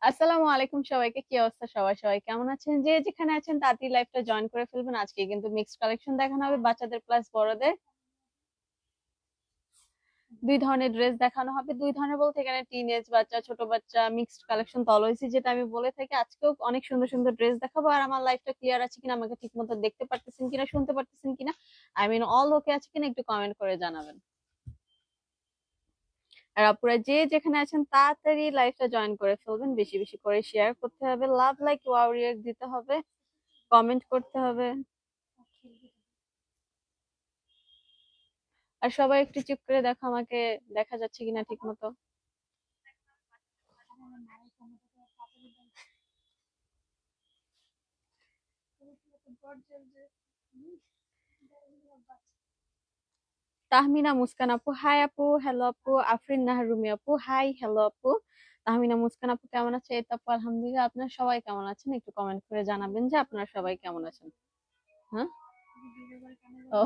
আসসালামু আলাইকুম সবাইকে, কি অবস্থা? সবাই কেমন আছেন? যে যেখানে আছেন তাড়াতাড়ি লাইভটা জয়েন করে ফেলবেন। আজকে কিন্তু মিক্সড কালেকশন দেখানো হবে, বাচ্চাদের প্লাস বড়দের। দুই ধরনের ড্রেস দেখানো হবে। দুই ধরনের বলতে এখানে টিনেজ বাচ্চা, ছোট বাচ্চা, মিক্সড কালেকশন তো অলওয়েজই যেটা আমি বলে থাকি। আজকেও অনেক সুন্দর সুন্দর ড্রেস দেখাবো। আর আমার লাইভটা ক্লিয়ার আছে কিনা, আমাকে ঠিক মতো দেখতে পারতেছেন কিনা, শুনতে পারতেছেন কিনা, আই মিন অল ওকে আছে কিনা, একটু কমেন্ট করে জানাবেন। আর আপুরা যে যেখানে আছেন তাড়াতাড়ি লাইভটা জয়েন করে ফেলবেন। বেশি বেশি করে শেয়ার করতে হবে, লাভ লাইক ওয়াও রিয়াক্ট দিতে হবে, কমেন্ট করতে হবে। আর সবাই একটু চুপ করে দেখো, আমাকে দেখা যাচ্ছে কিনা ঠিক মতো। তাহমিনা মুস্কান আপু, হাই আপু। হ্যালো আপু। আফরিন নাহার রুমি আপু, হাই হ্যালো আপু। তাহমিনা মুস্কান আপু কেমন আছে? এই তো আপু আলহামদুলিল্লাহ। আপনারা সবাই কেমন আছেন? একটু কমেন্ট করে জানাবেন যে আপনারা সবাই কেমন আছেন। হ্যাঁ, ও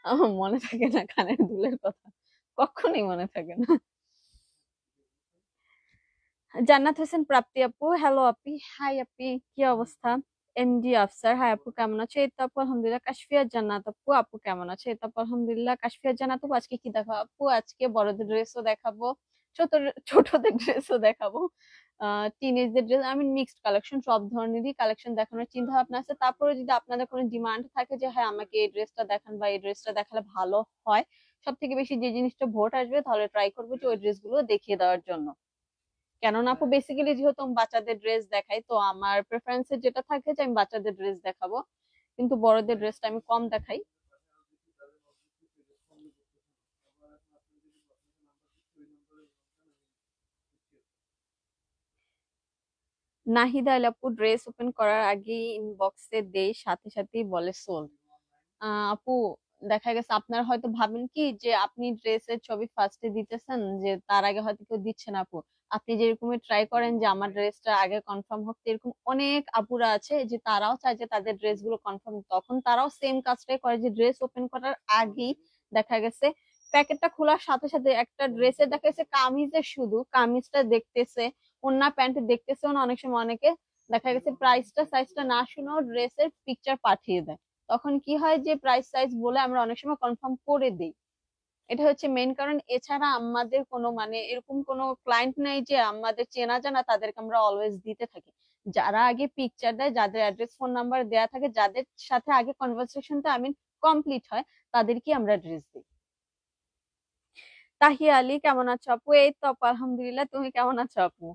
আমার মনে থাকে না কানের দুলের কথা, কখনোই মনে থাকে না। জান্নাত হোসেন প্রাপ্তি আপু, হ্যালো আপি। হাই আপি, কি অবস্থা? এমডি আফসার, হাই আপু কেমন আছো? এই তো আপু আলহামদুলিল্লাহ। কাশফিয়া জান্নাত আপু, আপু কেমন আছে? এই তো আপু আলহামদুলিল্লাহ। কাশফিয়া জান্নাত আপু, আজকে কি দেখাবো আপু? আজকে বড়দের ড্রেসও দেখাবো, ছোট ছোটদের ড্রেসও দেখাবো, টিনেজদের ড্রেস, আমি মিক্সড কালেকশন, সব ধরনেরই কালেকশন দেখানোর চিন্তা ভাবনা আছে। তারপরে যদি আপনাদের কোনো ডিমান্ড থাকে যে হ্যাঁ আমাকে এই ড্রেসটা দেখান বা এই ড্রেসটা দেখালে ভালো হয়, সব থেকে বেশি যে জিনিসটা ভোট আসবে, তাহলে ট্রাই করবো যে ওই ড্রেসগুলো দেখিয়ে দেওয়ার জন্য। কেননা আপু বেসিক্যালি যেহেতু আমি বাচ্চাদের ড্রেস দেখাই, তো আমার প্রেফারেন্সে যেটা থাকে যে আমি বাচ্চাদের ড্রেস দেখাবো, কিন্তু বড়দের ড্রেসটা আমি কম দেখাই। নাহিদা আল আপু, ড্রেস ওপেন করার আগে ইনবক্সে দেই, সাথে সাথেই বলে সোল্ড। আপু দেখা গেছে আপনার হয়তো ভাবেন কি যে আপনি ড্রেসের ছবি ফার্স্টে দিতেছেন, যে তার আগে হয়তো কেউ দিচ্ছে না। আপু আপনি যেরকমই ট্রাই করেন যে আমার ড্রেসটা আগে কনফার্ম হোক, এরকম অনেক আপুরা আছে যে তারাও চায় যে তাদের ড্রেস গুলো কনফার্ম, তখন তারাও সেম কাজটাই করে যে ড্রেস ওপেন করার আগেই দেখা গেছে প্যাকেটটা খোলার সাথে সাথে একটা ড্রেসের দেখা গেছে কামিজের, শুধু কামিজটা দেখতেছে, ওন্না প্যান্ট দেখতেছেও না। অনেক সময় অনেকে দেখা গেছে প্রাইসটা সাইজটা না শুনেও ড্রেসের পিকচার পাঠিয়ে দেয়। তখন কি হয় যে প্রাইস সাইজ বলে আমরা অনেক সময় কনফার্ম করে দিই। এটা হচ্ছে মেইন কারণ। এছাড়া আমাদের কোনো মানে এরকম কোনো ক্লায়েন্ট নেই যে আমাদের চেনা জানা, তাদেরকে আমরা অলওয়েজ দিতে থাকি। যারা আগে পিকচার দেয়, যাদের অ্যাড্রেস ফোন নাম্বার দেয়া থাকে, যাদের সাথে আগে কনভারসেশনটা কমপ্লিট হয়, তাদেরকে আমরা ড্রেস দিই। তাহিয়া আলী কেমন আছো আপু? এই তো আপু আলহামদুলিল্লাহ। তুমি কেমন আছো আপু?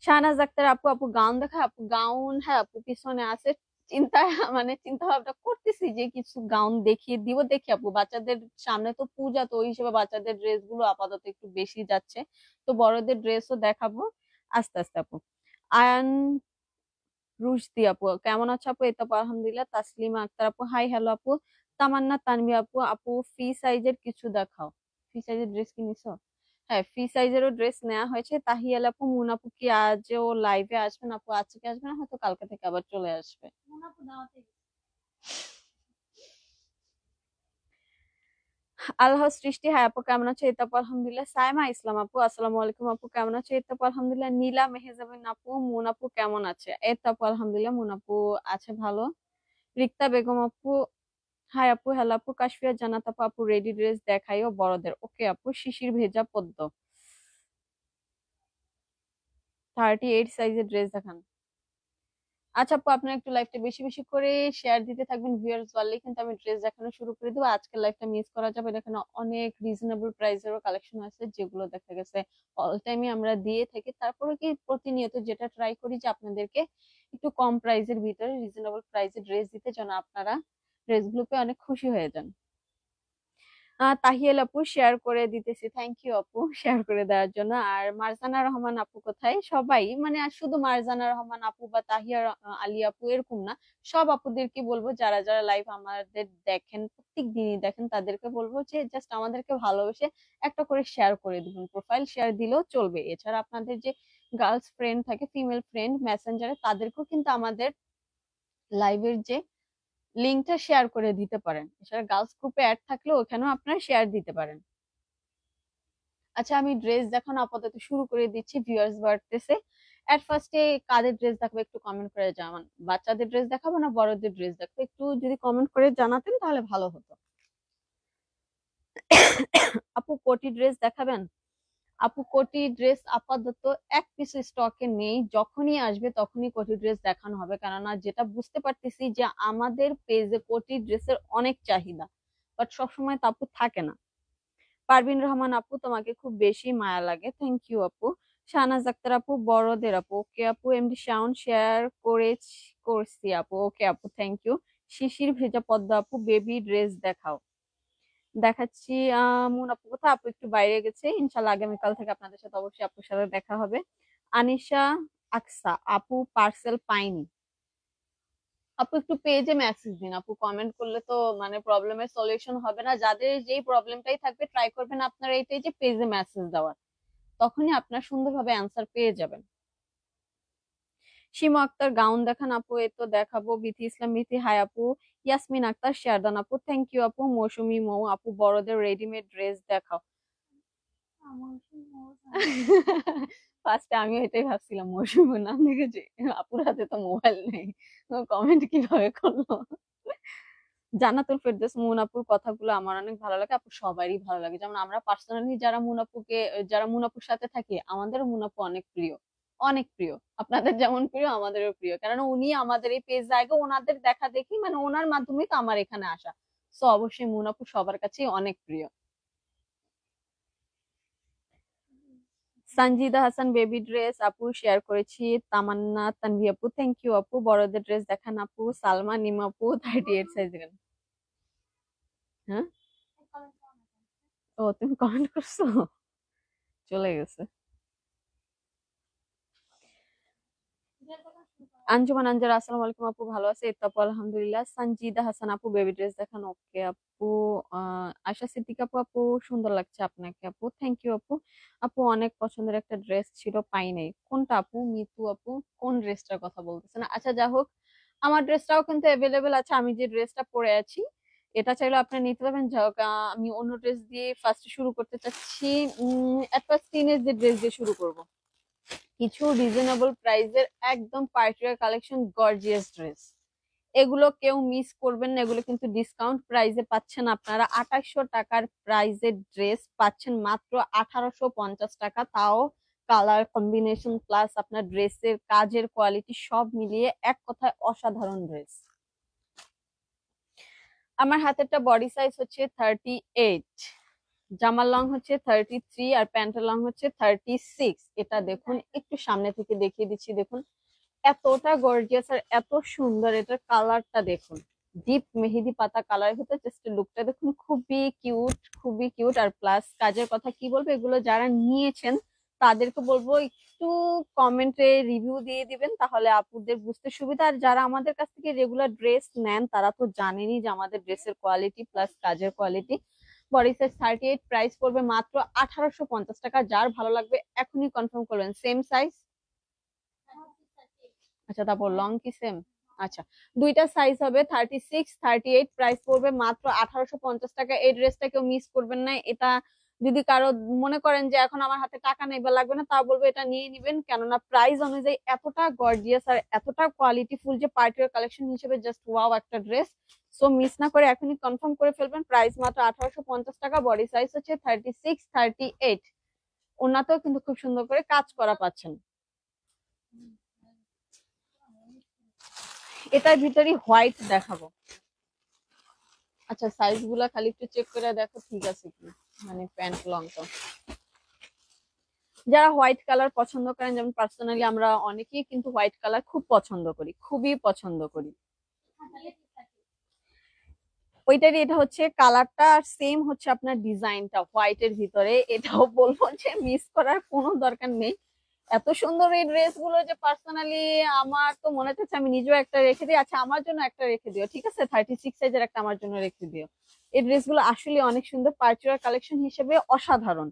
শাহনাজ আক্তার আপু, আপু গাউন দেখা? আপু গাউন, হ্যাঁ আপু পিছনে আছে। চিন্তা চিন্তা ভাবনা করতেছি যে কিছু গাউন দেখিয়ে দিব। দেখি আপু, বাচ্চাদের সামনে তো পূজা, তো ওই হিসেবে বাচ্চাদের ড্রেস গুলো আপাতত একটু বেশি যাচ্ছে, তো বড়দের ড্রেসও দেখাবো আস্তে আস্তে আপু। আয়ান রুশদি আপু কেমন আছো আপু? এই তো আপু আলহামদুলিল্লাহ। তাসলিমা আক্তার আপু, হাই হ্যালো আপু। তামান্না তানভি আপু, আপু ফ্রি সাইজের কিছু দেখাও। ফ্রি সাইজের ড্রেস কি নিছো? হ্যাঁ, ফ্রি সাইজেরও ড্রেস নেওয়া হয়েছে। তাহিয়াল আপু, মুন আপু কি আজও লাইভে আসবেন? আপু আজকে আসবে না, হয়তো কালকে থেকে আবার চলে আসবে। আল্লাহ সৃষ্টি, হ্যাঁ আপু কেমন আছো? এই তো আপু আলহামদুলিল্লাহ। সাইমা ইসলাম আপু, আসসালামু আলাইকুম আপু কেমন আছো? এই তো আপু আলহামদুলিল্লাহ। নীলা মেহজাবিন আপু, মুন আপু কেমন আছে? এই তো আপু আলহামদুলিল্লাহ, মুন আপু আছে ভালো। রিক্তা বেগম আপু, হাই আপু হ্যালো আপু। কাশফিয়া জান্নাত আপু, আপু রেডি ড্রেস দেখাইও বড়দের। ওকে আপু। শিশির ভেজা পদ্ম, 38 সাইজের ড্রেস দেখান। আচ্ছা আপু, আপনার একটু লাইভটা বেশি বেশি করে শেয়ার দিতে থাকবেন, ভিউয়ার্স বাড়লে কিন্তু আমি ড্রেস দেখানো শুরু করে দেবো। আজকের লাইভটা মিস করা যাবে না, এখানে অনেক রিজনেবল প্রাইসেরও কালেকশন আছে, যেগুলো দেখা গেছে অল টাইমই আমরা দিয়ে থাকি। তারপরে কি প্রতিনিয়ত যেটা ট্রাই করি যে আপনাদেরকে একটু কম প্রাইসের ভিতরে রিজনেবল প্রাইসে ড্রেস দিতে, যেন আপনারা ড্রেসগুলোতে অনেক খুশি হয়ে যান। তাহিয়াল আপু শেয়ার করে দিতেছি, থ্যাংক ইউ আপু শেয়ার করে দেওয়ার জন্য। আর মারজানা রহমান আপু কোথায়? সবাই আর শুধু মারজানা রহমান আপু বা তাহিয়া আলী আপু এরকম না, সব আপুদেরকে বলবো যারা যারা লাইভ আমাদের দেখেন, প্রত্যেক দিনই দেখেন, তাদেরকে বলবো যে জাস্ট আমাদেরকে ভালোবেসে একটা করে শেয়ার করে দিবেন। প্রোফাইল শেয়ার দিলেও চলবে। এছাড়া আপনাদের যে গার্লস ফ্রেন্ড থাকে, ফিমেল ফ্রেন্ড মেসেঞ্জারে, তাদেরকেও কিন্তু আমাদের লাইভের যে লিঙ্কটা শেয়ার করে দিতে পারেন। এছাড়া গার্লস গ্রুপে অ্যাড থাকলে ওখানেও আপনারা শেয়ার দিতে পারেন। আচ্ছা, আমি ড্রেস দেখানো আপাতত শুরু করে দিচ্ছি, ভিউয়ার্স বাড়তেছে। এট ফার্স্টে কাদের ড্রেস দেখাবো একটু কমেন্ট করে জানান। বাচ্চাদের ড্রেস দেখাবো না বড়দের ড্রেস দেখাবো, একটু যদি কমেন্ট করে জানাতেন তাহলে ভালো হতো। আপু কোটি ড্রেস দেখাবেন? আপু কোটি ড্রেস আপাতত এক পিস স্টকে নেই, যখনই আসবে তখনই কোটি ড্রেস দেখানো হবে, কেননা যেটা বুঝতে পারতেছি যে আমাদের পেজে কোটি ড্রেসের অনেক চাহিদা, বাট সবসময় তা আপু থাকে না। পারভিন রহমান আপু, তোমাকে খুব বেশি মায়া লাগে, থ্যাংক ইউ আপু। শাহনাজ আক্তার আপু, বড়দের আপু, ওকে আপু। এমডি শাওন শেয়ার করছি আপু, ওকে আপু, থ্যাংক ইউ। শিশির ভেজা পদ্মা আপু, বেবি ড্রেস দেখাও। দেখাচ্ছি। মুন আপু কোথায়? আপু একটু বাইরে গেছে, ইনশাল্লাহ আগামীকাল থেকে আপনাদের সাথে অবশ্যই আপুর সাথে দেখা হবে। আনিশা আকসা আপু, পার্সেল পাইনি। আপু একটু পেজে মেসেজ দিন আপু, কমেন্ট করলে তো মানে প্রবলেমের সলিউশন হবে না। যাদের যেই প্রবলেমটাই থাকবে ট্রাই করবেন আপনারা এইটাই যে পেজে মেসেজ দেওয়ার, তখনই আপনার সুন্দরভাবে অ্যান্সার পেয়ে যাবেন। সীমা আক্তার গাউন দেখান আপু, এই তো দেখাবো। বিথি ইসলাম বিথি, হাই আপু। ইয়াসমিন আক্তার শেয়ারদান আপু, থ্যাংক ইউ আপু। মৌসুমী মৌ আপু, বড়দের রেডিমেড ড্রেস দেখাও। ফার্স্টে আমি এটাই ভাবছিলাম, মৌসুমীর নাম দেখেছি, আপুর হাতে তো মোবাইল নেই, কমেন্ট কিভাবে করলো। জান্নাতুল ফেরদৌস, মুন আপুর কথাগুলো আমার অনেক ভালো লাগে আপু, সবারই ভালো লাগে। যেমন আমরা পার্সোনালি যারা মুন আপুর সাথে থাকি, আমাদেরও মুন আপু অনেক প্রিয়, অনেক প্রিয়। আপনাদের যেমন প্রিয় আমাদেরও প্রিয়, কারণ উনি আমাদের এই পেজ আগে ওনাদের দেখা দেখি, মানে ওনার মাধ্যমেই তো আমার এখানে আসা। তো অবশ্যই মুন আপু সবার কাছেই অনেক প্রিয়। সঞ্জিদা হাসান, বেবি ড্রেস আপু শেয়ার করেছি। তামান্না তানভি আপু, থ্যাংক ইউ আপু। বড়দের ড্রেস দেখান আপু। সালমা নিম আপু, 38 সাইজ দেখান। হ্যাঁ, ও তুমি কমেন্ট করছো, চলে গেছে। আঞ্জুমান আঞ্জার, আসসালামু আলাইকুম আপু, ভালো আছে? এই তো আপু আলহামদুলিল্লাহ। সঞ্জিদা হাসান আপু, বেবি ড্রেস দেখান, ওকে আপু। আশা সিদ্দিক আপু, আপু সুন্দর লাগছে আপনাকে আপু, থ্যাংক ইউ আপু। আপু অনেক পছন্দের একটা ড্রেস ছিল, পাই নাই, কোনটা আপু? মিতু আপু, কোন ড্রেসটার কথা বলতেছেন? আচ্ছা যা হোক, আমার ড্রেসটাও কিন্তু অ্যাভেলেবেল আছে। আমি যে ড্রেসটা পরে আছি এটা চাইলে আপনি নিতে পারবেন। যা হোক, আমি অন্য ড্রেস দিয়ে ফার্স্ট শুরু করতে চাচ্ছি। এট ফার্স্ট টিনেজ যে ড্রেস দিয়ে শুরু করব, কিছু রিজনেবল প্রাইসের একদম পার্টিকুলার কালেকশন, গর্জিয়াস ড্রেস। এগুলো কেউ মিস করবেন না, এগুলো কিন্তু ডিসকাউন্ট প্রাইসে পাচ্ছেন আপনারা। 2800 টাকার প্রাইসের ড্রেস পাচ্ছেন মাত্র 1850 টাকা, তাও কালার কম্বিনেশন প্লাস আপনার ড্রেসের কাজের কোয়ালিটি সব মিলিয়ে এক কথায় অসাধারণ ড্রেস। আমার হাতেরটা বডি সাইজ হচ্ছে 38, জামার লং হচ্ছে 33, আর প্যান্টের লং হচ্ছে 36। এটা দেখুন, একটু সামনে থেকে দেখিয়ে দিচ্ছি, দেখুন এতটা গর্জিয়াস আর এত সুন্দর। এটার কালারটা দেখুন, ডিপ মেহেদি পাতা কালার হতে, জাস্ট লুকটা দেখুন, খুবই কিউট, খুবই কিউট। আর প্লাস কাজের কথা কি বলবো, এগুলো যারা নিয়েছেন তাদেরকে বলবো একটু কমেন্টে রিভিউ দিয়ে দিবেন, তাহলে আপুদের বুঝতে সুবিধা। আর যারা আমাদের কাছ থেকে রেগুলার ড্রেস নেন তারা তো জানেনই যে আমাদের ড্রেসের কোয়ালিটি প্লাস কাজের কোয়ালিটি। বডি সাইজ 38, প্রাইস পড়বে মাত্র 1850 টাকা। যার ভালো লাগবে এখনই কনফার্ম করবেন। Same size? আচ্ছা, তারপর লং কি সেম? আচ্ছা, দুইটা সাইজ হবে, 36, 38, প্রাইস পড়বে মাত্র 1850 টাকা। এই ড্রেসটা কেউ মিস করবেন না। এটা যদি কারো মনে করেন যে এখন আমার হাতে টাকা নেই বা লাগবে না, তা বলবো এটা নিয়ে নিবেন, কেননা প্রাইস অনুযায়ী এতটা গর্জিয়াস আর এতটা কোয়ালিটি ফুল যে পার্টির কালেকশন হিসেবে জাস্ট ওয়াও একটা ড্রেস। সো মিস না করে এখনই কনফার্ম করে ফেলবেন। প্রাইস মাত্র 1850 টাকা, বডি সাইজ হচ্ছে 36, 38। ওনাতেও কিন্তু খুব সুন্দর করে কাজ করা পাচ্ছেন। এটার ভিতরে হোয়াইট দেখাবো। আচ্ছা, সাইজ গুলা খালি একটু চেক করে দেখো ঠিক আছে কি, মানে প্যান্ট লং তো। যারা হোয়াইট কালার পছন্দ করেন, যেমন পার্সোনালি আমরা অনেকেই কিন্তু হোয়াইট কালার খুব পছন্দ করি, খুবই পছন্দ করি। ওইটারই এটা হচ্ছে কালারটা, আর সেম হচ্ছে আপনার ডিজাইনটা হোয়াইটের ভিতরে। এটাও বলবো যে মিস করার কোনো দরকার নেই। এত সুন্দর এই ড্রেস গুলো যে পার্সোনালি আমার তো মনে হচ্ছে আমি নিজেও একটা রেখে দিই। আচ্ছা, আমার জন্য একটা রেখে দিও, ঠিক আছে? 36 সাইজের একটা আমার জন্য রেখে দিও। এই ড্রেস গুলো আসলে অনেক সুন্দর, পার্টিকুলার কালেকশন হিসেবে অসাধারণ।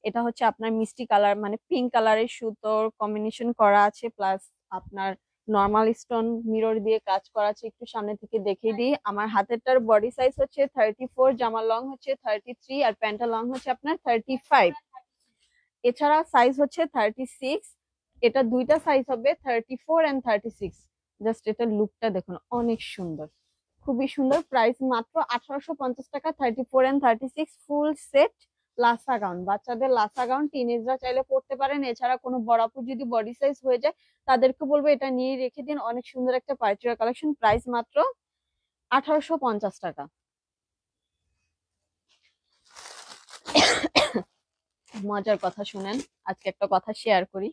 এটা হচ্ছে আপনার মিষ্টি কালার, মানে পিঙ্ক কালারের সুতোর কম্বিনেশন করা আছে, প্লাস আপনার নর্মাল স্টোন মিরর দিয়ে কাজ করা আছে। একটু সামনে থেকে দেখিয়ে দিই, আমার হাতেরটার বডি সাইজ হচ্ছে 34, জামার লং হচ্ছে 33, আর প্যান্টের লং হচ্ছে আপনার 35। এছাড়া সাইজ হচ্ছে 36। এটা দুইটা সাইজ হবে 34 and 36। জাস্ট এটার লুকটা দেখুন, অনেক সুন্দর, খুবই সুন্দর। প্রাইস মাত্র 1850 টাকা। 34 and 36 full set Lhasa gown, বাচ্চাদের লাসা গাউন টিনেজরা চাইলে পড়তে পারেন। এছাড়া কোনো বড় আপু যদি বডি সাইজ হয়ে যায় তাদেরকে বলবো এটা নিয়ে রেখে দিন, অনেক সুন্দর একটা পার্টিওয়ার কালেকশন। প্রাইস মাত্র 1850 টাকা। মজার কথা শুনেন, আজকে একটা কথা শেয়ার করি।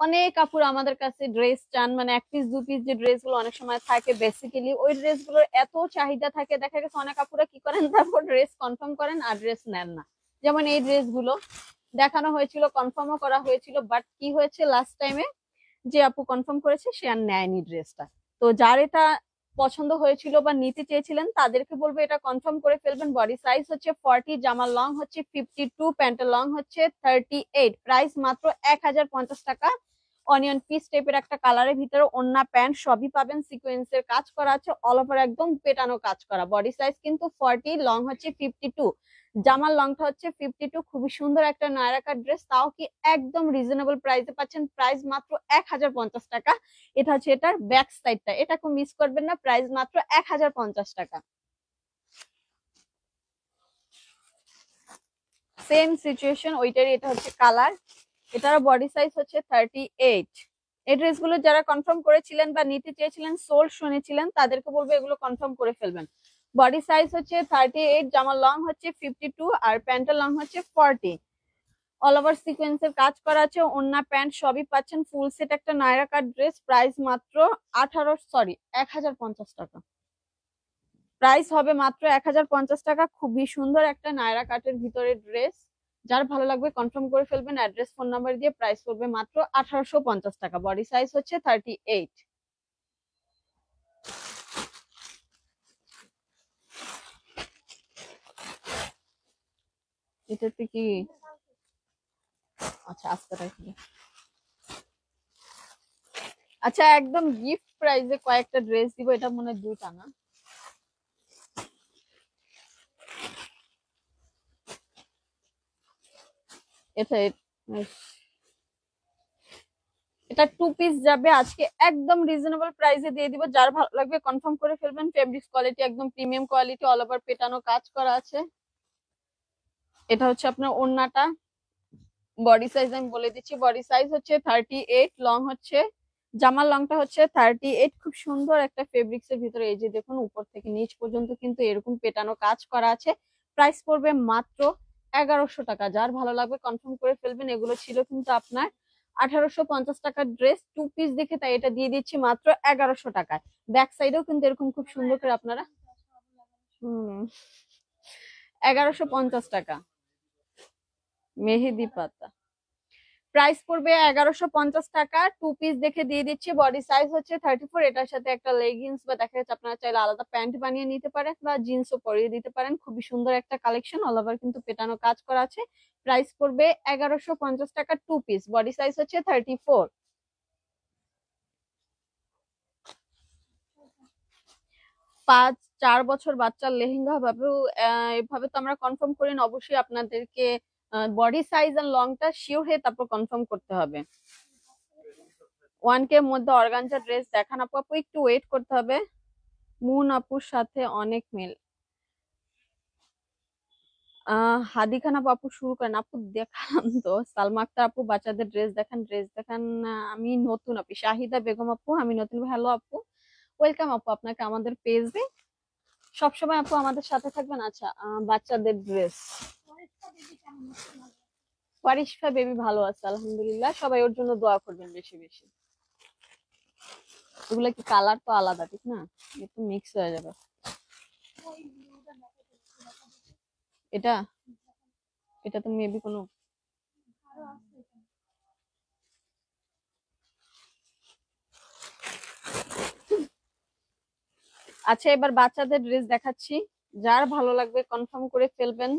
অনেক কাপড় আমাদের কাছে ড্রেস চান, মানে এক পিস দু পিস যে ড্রেস গুলো অনেক সময় থাকে, বেসিক্যালি ওই ড্রেস গুলোর এত চাহিদা থাকে, দেখা গেছে অনেক কাপড়রা কি করেন, তারপর ড্রেস কনফার্ম করেন আর ড্রেস নেন না। যেমন এই ড্রেস গুলো দেখানো হয়েছিল, কনফার্মও করা হয়েছিল, বাট কি হয়েছে লাস্ট টাইমে যে আপু কনফার্ম করেছে সে আর নেয়নি ড্রেসটা। তো যার এটা পছন্দ হয়েছিল বা নিতে চেয়েছিলেন তাদেরকে বলবো এটা কনফার্ম করে ফেলবেন। বডি সাইজ হচ্ছে 40, জামার লং হচ্ছে 52, প্যান্টের লং হচ্ছে 38। প্রাইস মাত্র 1050 টাকা। অনিয়ন পিস টাইপের একটা কালারের ভিতরে ওন্না প্যান্ট সবই পাবেন, সিকোয়েন্সের কাজ করা আছে, অল ওভার একদম পেটানো কাজ করা। বডি সাইজ কিন্তু 40, লং হচ্ছে 52, জামার লংটা হচ্ছে 52। খুবই সুন্দর একটা নায়রাকার ড্রেস, তাও কি একদম রিজনেবল প্রাইসে পাচ্ছেন। প্রাইস মাত্র 1050 টাকা। এটা হচ্ছে এটার ব্যাক সাইডটা, এটাকে মিস করবেন না। প্রাইস মাত্র 1050 টাকা। সেম সিচুয়েশন ওইটারই, এটা হচ্ছে কালার, এটার বডি সাইজ হচ্ছে 38। এই ড্রেসগুলো যারা কনফার্ম করেছিলেন বা নিতে চেয়েছিলেন, সোল শুনেছিলেন, তাদেরকে বলবো এগুলো কনফার্ম করে ফেলবেন। বডি সাইজ হচ্ছে 38, জামার লং হচ্ছে 52, আর প্যান্টের লং হচ্ছে 40। অল ওভার সিকোয়েন্সের কাজ করা আছে, ওন্না প্যান্ট সবই পাচ্ছেন, ফুল সেট একটা নায়রা কাট ড্রেস। প্রাইস মাত্র 1050 টাকা। প্রাইস হবে মাত্র 1050 টাকা। খুবই সুন্দর একটা নায়রা কাটের ভিতরে ড্রেস, যার ভালো লাগবে কনফার্ম করে ফেলবেন অ্যাড্রেস ফোন নাম্বার দিয়ে। প্রাইস করবে মাত্র 1850 টাকা। বডি সাইজ হচ্ছে 38। এটাতে কি আচ্ছা আস্তে রাখি। আচ্ছা একদম গিফট প্রাইসে কয়েকটা ড্রেস দিব, এটা মনে হয় দুইটা না। এটা এটা 2 পিস যাবে আজকে, একদম রিজনেবল প্রাইসে দিয়ে দিব। যার ভালো লাগবে কনফার্ম করে ফেলবেন। ফেব্রিক্স কোয়ালিটি একদম প্রিমিয়াম কোয়ালিটি, অল ওভার পেটানো কাজ করা আছে। এটা হচ্ছে আপনার ওড়নাটা। বডি সাইজ আমি বলে দিচ্ছি, বডি সাইজ হচ্ছে 38, লং হচ্ছে, জামার লংটা হচ্ছে 38। খুব সুন্দর একটা ফেব্রিক্স এর ভিতরে, এই যে দেখুন উপর থেকে নিচ পর্যন্ত কিন্তু এরকম পেটানো কাজ করা আছে। প্রাইস পড়বে মাত্র 1100 টাকা। যার ভালো লাগবে কনফার্ম করে ফেলবেন। এগুলো ছিল কিন্তু আপনার 1850 টাকার ড্রেস, 2 পিস দেখে, তাই এটা দিয়ে দিচ্ছি মাত্র 1100 টাকায়। ব্যাক সাইডেও কিন্তু এরকম খুব সুন্দর করে আপনারা 1150 টাকা। মেহেদি পাতা প্রাইস পড়বে 1150 টাকা। 2 পিস দেখে দিয়ে দিচ্ছি। বডি সাইজ হচ্ছে 34, এটার সাথে একটা লেগিংস বা দেখা যাচ্ছে আপনারা চাইলে আলাদা প্যান্ট বানিয়ে নিতে পারেন বা জিন্সও পরিয়ে দিতে পারেন। খুবই সুন্দর একটা কালেকশন, অল ওভার কিন্তু পেটানো কাজ করা আছে। প্রাইস পড়বে 1150 টাকা। 2 পিস, বডি সাইজ হচ্ছে 34। 4 বছর বাচ্চার লেহেঙ্গা ভাবে এভাবে তো আমরা কনফার্ম করি না, অবশ্যই আপনাদেরকে বডি সাইজ আর লংটা শিওর হয়ে তারপর কনফার্ম করতে হবে। 1K মধ্যে অর্গানজা ড্রেস দেখান আপু। আপু একটু ওয়েট করতে হবে, মুন আপুর সাথে অনেক মিল। হাদি খান আপু শুরু করেন। আপু দেখালাম তো। সালমা আক্তার আপু বাচ্চাদের ড্রেস দেখান, ড্রেস দেখান। আমি নতুন আপু। শাহিদা বেগম আপু আমি নতুন। হ্যালো আপু, ওয়েলকাম আপু আপনাকে আমাদের পেজে। সবসময় আপু আমাদের সাথে থাকবেন। আচ্ছা বাচ্চাদের ড্রেস, ওয়ারিশফা বেবি ভালো আছে আলহামদুলিল্লাহ। সবাই ওর জন্য দোয়া করবেন বেশি বেশি। এগুলা কি কালার তো আলাদা ঠিক না, একটু মিক্স হয়ে যাবে। এটা এটা তো মেবি কোনো আচ্ছা এবার বাচ্চাদের ড্রেস দেখাচ্ছি, যার ভালো লাগবে কনফার্ম করে ফেলবেন।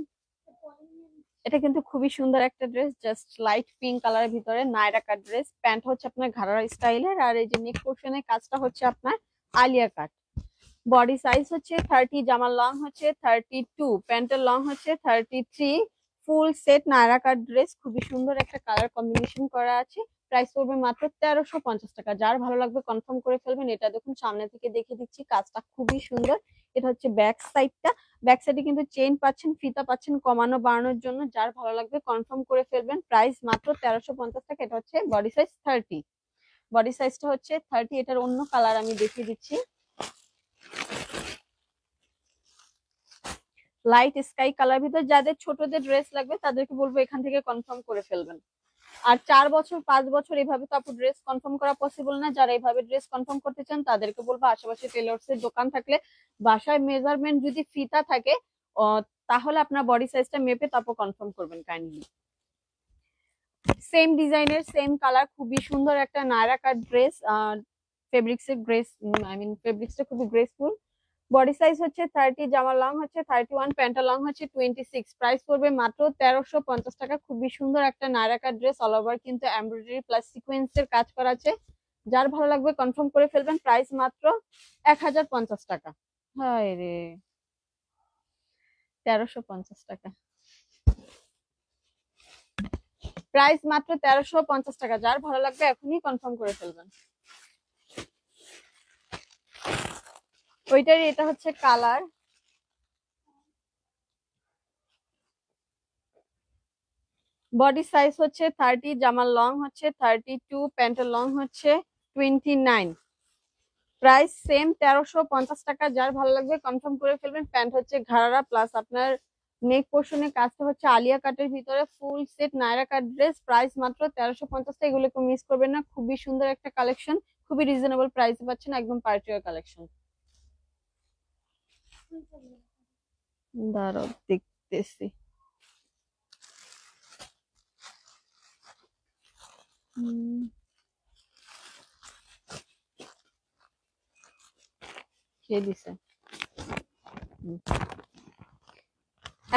এটা কিন্তু খুবই সুন্দর একটা ড্রেস, জাস্ট লাইট পিঙ্ক কালারের ভিতরে নায়রা কাট ড্রেস। প্যান্ট হচ্ছে আপনার ঘাড়ারা স্টাইলের, আর এই যে নেক পোর্শনের কাজটা হচ্ছে আপনার আলিয়া কাট। বডি সাইজ হচ্ছে 30, জামার লং হচ্ছে 32, প্যান্টের লং হচ্ছে 33। Full set Naira cut dress, খুবই সুন্দর একটা কালার কম্বিনেশন করা আছে। প্রাইস পড়বে মাত্র 1350 টাকা। যার ভালো লাগবে কনফার্ম করে ফেলবেন। এটা দেখুন সামনে থেকে দেখে দিচ্ছি, কাজটা খুবই সুন্দর। এটা হচ্ছে ব্যাক সাইডটা, ব্যাক সাইডে কিন্তু চেইন পাচ্ছেন, ফিতা পাচ্ছেন কমানো বাড়ানোর জন্য। যার ভালো লাগবে কনফার্ম করে ফেলবেন। প্রাইস মাত্র 1350 টাকা। এটা হচ্ছে বডি সাইজ 30, বডি সাইজটা হচ্ছে 30। এটার অন্য কালার আমি দেখিয়ে দিচ্ছি, লাইট স্কাই কালার ভিতর। যাদের ছোটদের ড্রেস লাগবে তাদেরকে বলবো এখান থেকে কনফার্ম করে ফেলবেন। আর 4 বছর 5 বছর এভাবে তো আপু ড্রেস কনফার্ম করা পসিবল না। যারা এইভাবে ড্রেস কনফার্ম করতে চান তাদেরকে বলবো আশেপাশে টেলর্স এর দোকান থাকলে, বাসায় মেজারমেন্ট যদি ফিতা থাকে তাহলে আপনার বডি সাইজটা মেপে তারপর কনফার্ম করবেন কাইন্ডলি। সেম ডিজাইনের সেম কালার, খুবই সুন্দর একটা নায়রা কাট ড্রেস। ফেব্রিক্স এর গ্রেস, ফেব্রিক্সটা খুবই গ্রেসফুল। বডি সাইজ হচ্ছে 30, জামার লং হচ্ছে 31, প্যান্টের লং হচ্ছে 26। প্রাইস পড়বে মাত্র 1350 টাকা। খুবই সুন্দর একটা Naira cut dress, all over কিন্তু এমব্রয়ডারি প্লাস সিকোয়েন্সের কাজ করা আছে। যার ভালো লাগবে কনফার্ম করে ফেলবেন। প্রাইস মাত্র 1050 টাকা। হায় রে, 1350 টাকা। প্রাইস মাত্র 1350 টাকা। যার ভালো লাগবে এখনই কনফার্ম করে ফেলবেন। ওইটারই এটা হচ্ছে কালার। বডি সাইজ হচ্ছে 30, জামার লং হচ্ছে 32, প্যান্টের লং হচ্ছে 29। প্রাইস সেম 1350 টাকা। যার ভালো লাগবে কনফার্ম করে ফেলবেন। প্যান্ট হচ্ছে ঘাড়ারা প্লাস আপনার নেক পোর্শনের কাজটা হচ্ছে আলিয়া কাটের ভিতরে, full set Naira cut dress. Price মাত্র 1350 টাকা। এগুলো কেউ মিস করবেন না, খুবই সুন্দর একটা কালেকশন, খুবই রিজনেবল প্রাইসে পাচ্ছেন, একদম পার্টিওয়ার কালেকশন। দাঁড়াও দেখতেছি। কে দিছে?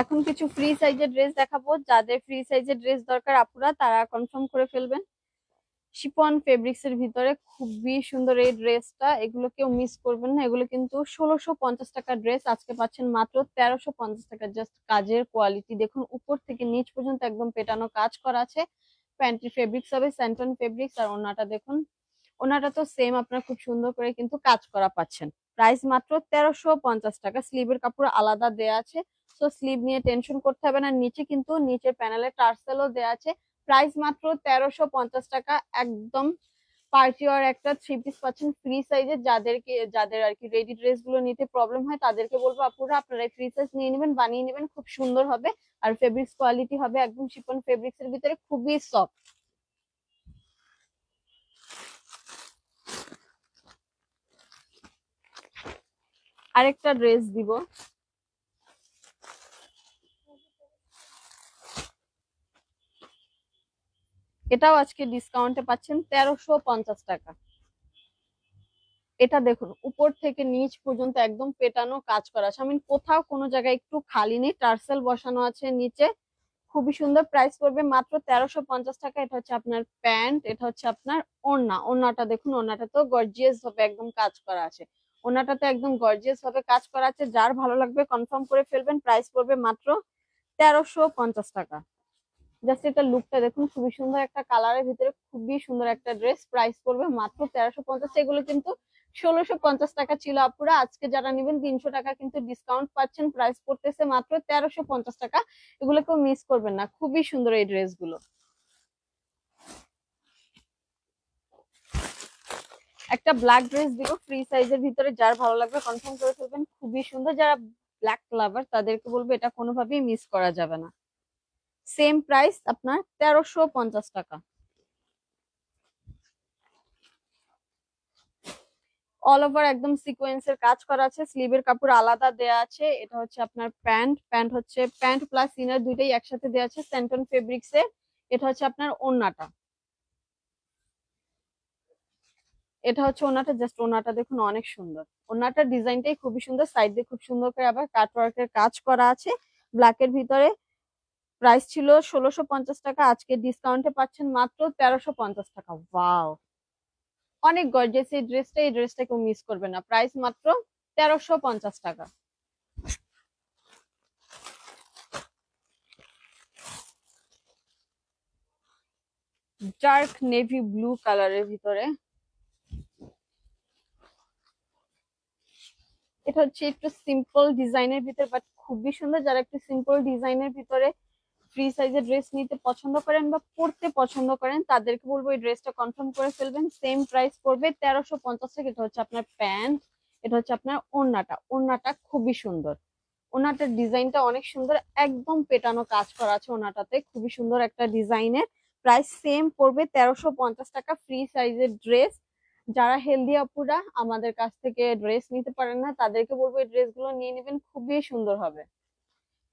এখন কিছু ফ্রি সাইজের ড্রেস দেখাবো। যাদের ফ্রি সাইজের ড্রেস দরকার আপুরা তারা কনফার্ম করে ফেলবেন। শিফন ফেব্রিক্স এর ভিতরে খুবই সুন্দর এই ড্রেসটা, এগুলো কেউ মিস করবেন না। এগুলো কিন্তু 1650 টাকা ড্রেস, আজকে পাচ্ছেন মাত্র 1350 টাকা। জাস্ট কাজের কোয়ালিটি দেখুন, উপর থেকে নিচ পর্যন্ত একদম পেটানো কাজ করা আছে। প্যান্টের ফেব্রিক্স হবে স্যান্টন ফেব্রিক্স, আর ওনাটা দেখুন, ওনাটা তো সেম আপনার খুব সুন্দর করে কিন্তু কাজ করা পাচ্ছেন। প্রাইস মাত্র 1350 টাকা। স্লিভের কাপড় আলাদা দেয়া আছে, তো স্লিভ নিয়ে টেনশন করতে হবে না। নিচে কিন্তু নিচের প্যানেলে টার্সেলও দেয়া আছে। প্রাইস মাত্র 1350 টাকা। একদম পার্টি ওয়ার একটা থ্রি পিস পাচ্ছেন ফ্রি সাইজে। যাদের আর কি রেডি ড্রেস গুলো নিতে প্রবলেম হয় তাদেরকে বলবো আপুরা আপনারা ফ্রি সাইজ নিয়ে নেবেন, বানিয়ে নেবেন, খুব সুন্দর হবে। আর ফেব্রিক্স কোয়ালিটি হবে একদম শিফন ফেব্রিক্স এর ভিতরে, খুবই সফট। আরেকটা ড্রেস দিব, এটাও আজকে ডিসকাউন্টে পাচ্ছেন 1350 টাকা। এটা দেখুন উপর থেকে নিচ পর্যন্ত একদম পেটানো কাজ করা আছে। কোথাও কোনো জায়গায় একটু খালি নেই, টার্সেল বসানো আছে নিচে, খুবই সুন্দর। প্রাইস পড়বে মাত্র 1350 টাকা। এটা হচ্ছে আপনার প্যান্ট, এটা হচ্ছে আপনার ওড়না। ওড়নাটা দেখুন, ওড়নাটা তো গর্জিয়াস ভাবে একদম কাজ করা আছে। ওড়নাটাতে একদম গর্জিয়াস ভাবে কাজ করা আছে। যার ভালো লাগবে কনফার্ম করে ফেলবেন। প্রাইস পড়বে মাত্র 1350 টাকা। জাস্ট এটা লুকটা দেখুন, খুবই সুন্দর একটা কালারের ভিতরে, খুবই সুন্দর একটা ড্রেস। প্রাইস পড়বে মাত্র 1350। এগুলো কিন্তু 1650 টাকা ছিল আপুরা, আজকে যারা নেবেন 300 টাকা কিন্তু ডিসকাউন্ট পাচ্ছেন। প্রাইস পড়তেছে মাত্র 1350 টাকা। এগুলো কেউ মিস করবেন না, খুবই সুন্দর এই ড্রেস গুলো। একটা ব্ল্যাক ড্রেস দিব ফ্রি সাইজের ভিতরে, যার ভালো লাগবে কনফার্ম করে ফেলবেন, খুবই সুন্দর। যারা ব্ল্যাক লাভার তাদেরকে বলবো এটা কোনোভাবেই মিস করা যাবে না। সেম প্রাইস আপনার 1350 টাকা। অল ওভার একদম সিকোয়েন্সের কাজ করা আছে, স্লিভের কাপড় আলাদা দেয়া আছে। এটা হচ্ছে আপনার প্যান্ট, প্যান্ট হচ্ছে প্যান্ট প্লাস ইনার দুইটাই একসাথে দেয়া আছে স্যান্টন ফেব্রিক্স এর। এটা হচ্ছে আপনার ওড়নাটা, এটা হচ্ছে ওড়নাটা। জাস্ট ওড়নাটা দেখুন অনেক সুন্দর, ওড়নাটার ডিজাইনটাই খুবই সুন্দর। সাইড দিয়ে খুব সুন্দর করে আবার কাট ওয়ার্কের কাজ করা আছে ব্ল্যাক এর ভিতরে। প্রাইস ছিল 1650 টাকা, আজকে ডিসকাউন্টে পাচ্ছেন মাত্র 1350 টাকা। ওয়াও, অনেক গর্জিয়াস এই ড্রেসটা, এই ড্রেসটা কেউ মিস করবে না। প্রাইস মাত্র 1350 টাকা। ডার্ক নেভি ব্লু কালারের ভিতরে, এটা হচ্ছে একটু সিম্পল ডিজাইনের ভিতরে বাট খুবই সুন্দর। যারা একটু সিম্পল ডিজাইনের ভিতরে ফ্রি সাইজের ড্রেস নিতে পছন্দ করেন বা পরতে পছন্দ করেন তাদেরকে বলবো এই ড্রেসটা কনফার্ম করে ফেলবেন। সেম প্রাইস পড়বে 1350 টাকা। এটা হচ্ছে আপনার প্যান্ট, এটা হচ্ছে আপনার ওড়নাটা। ওড়নাটা খুবই সুন্দর, ওনাটার ডিজাইনটা অনেক সুন্দর, একদম পেটানো কাজ করা আছে ওনাটাতে, খুবই সুন্দর একটা ডিজাইনের। প্রাইস সেম পড়বে 1350 টাকা। ফ্রি সাইজের ড্রেস। যারা হেলদি আপুরা আমাদের কাছ থেকে ড্রেস নিতে পারেন না তাদেরকে বলবো এই ড্রেসগুলো নিয়ে নেবেন, খুবই সুন্দর হবে।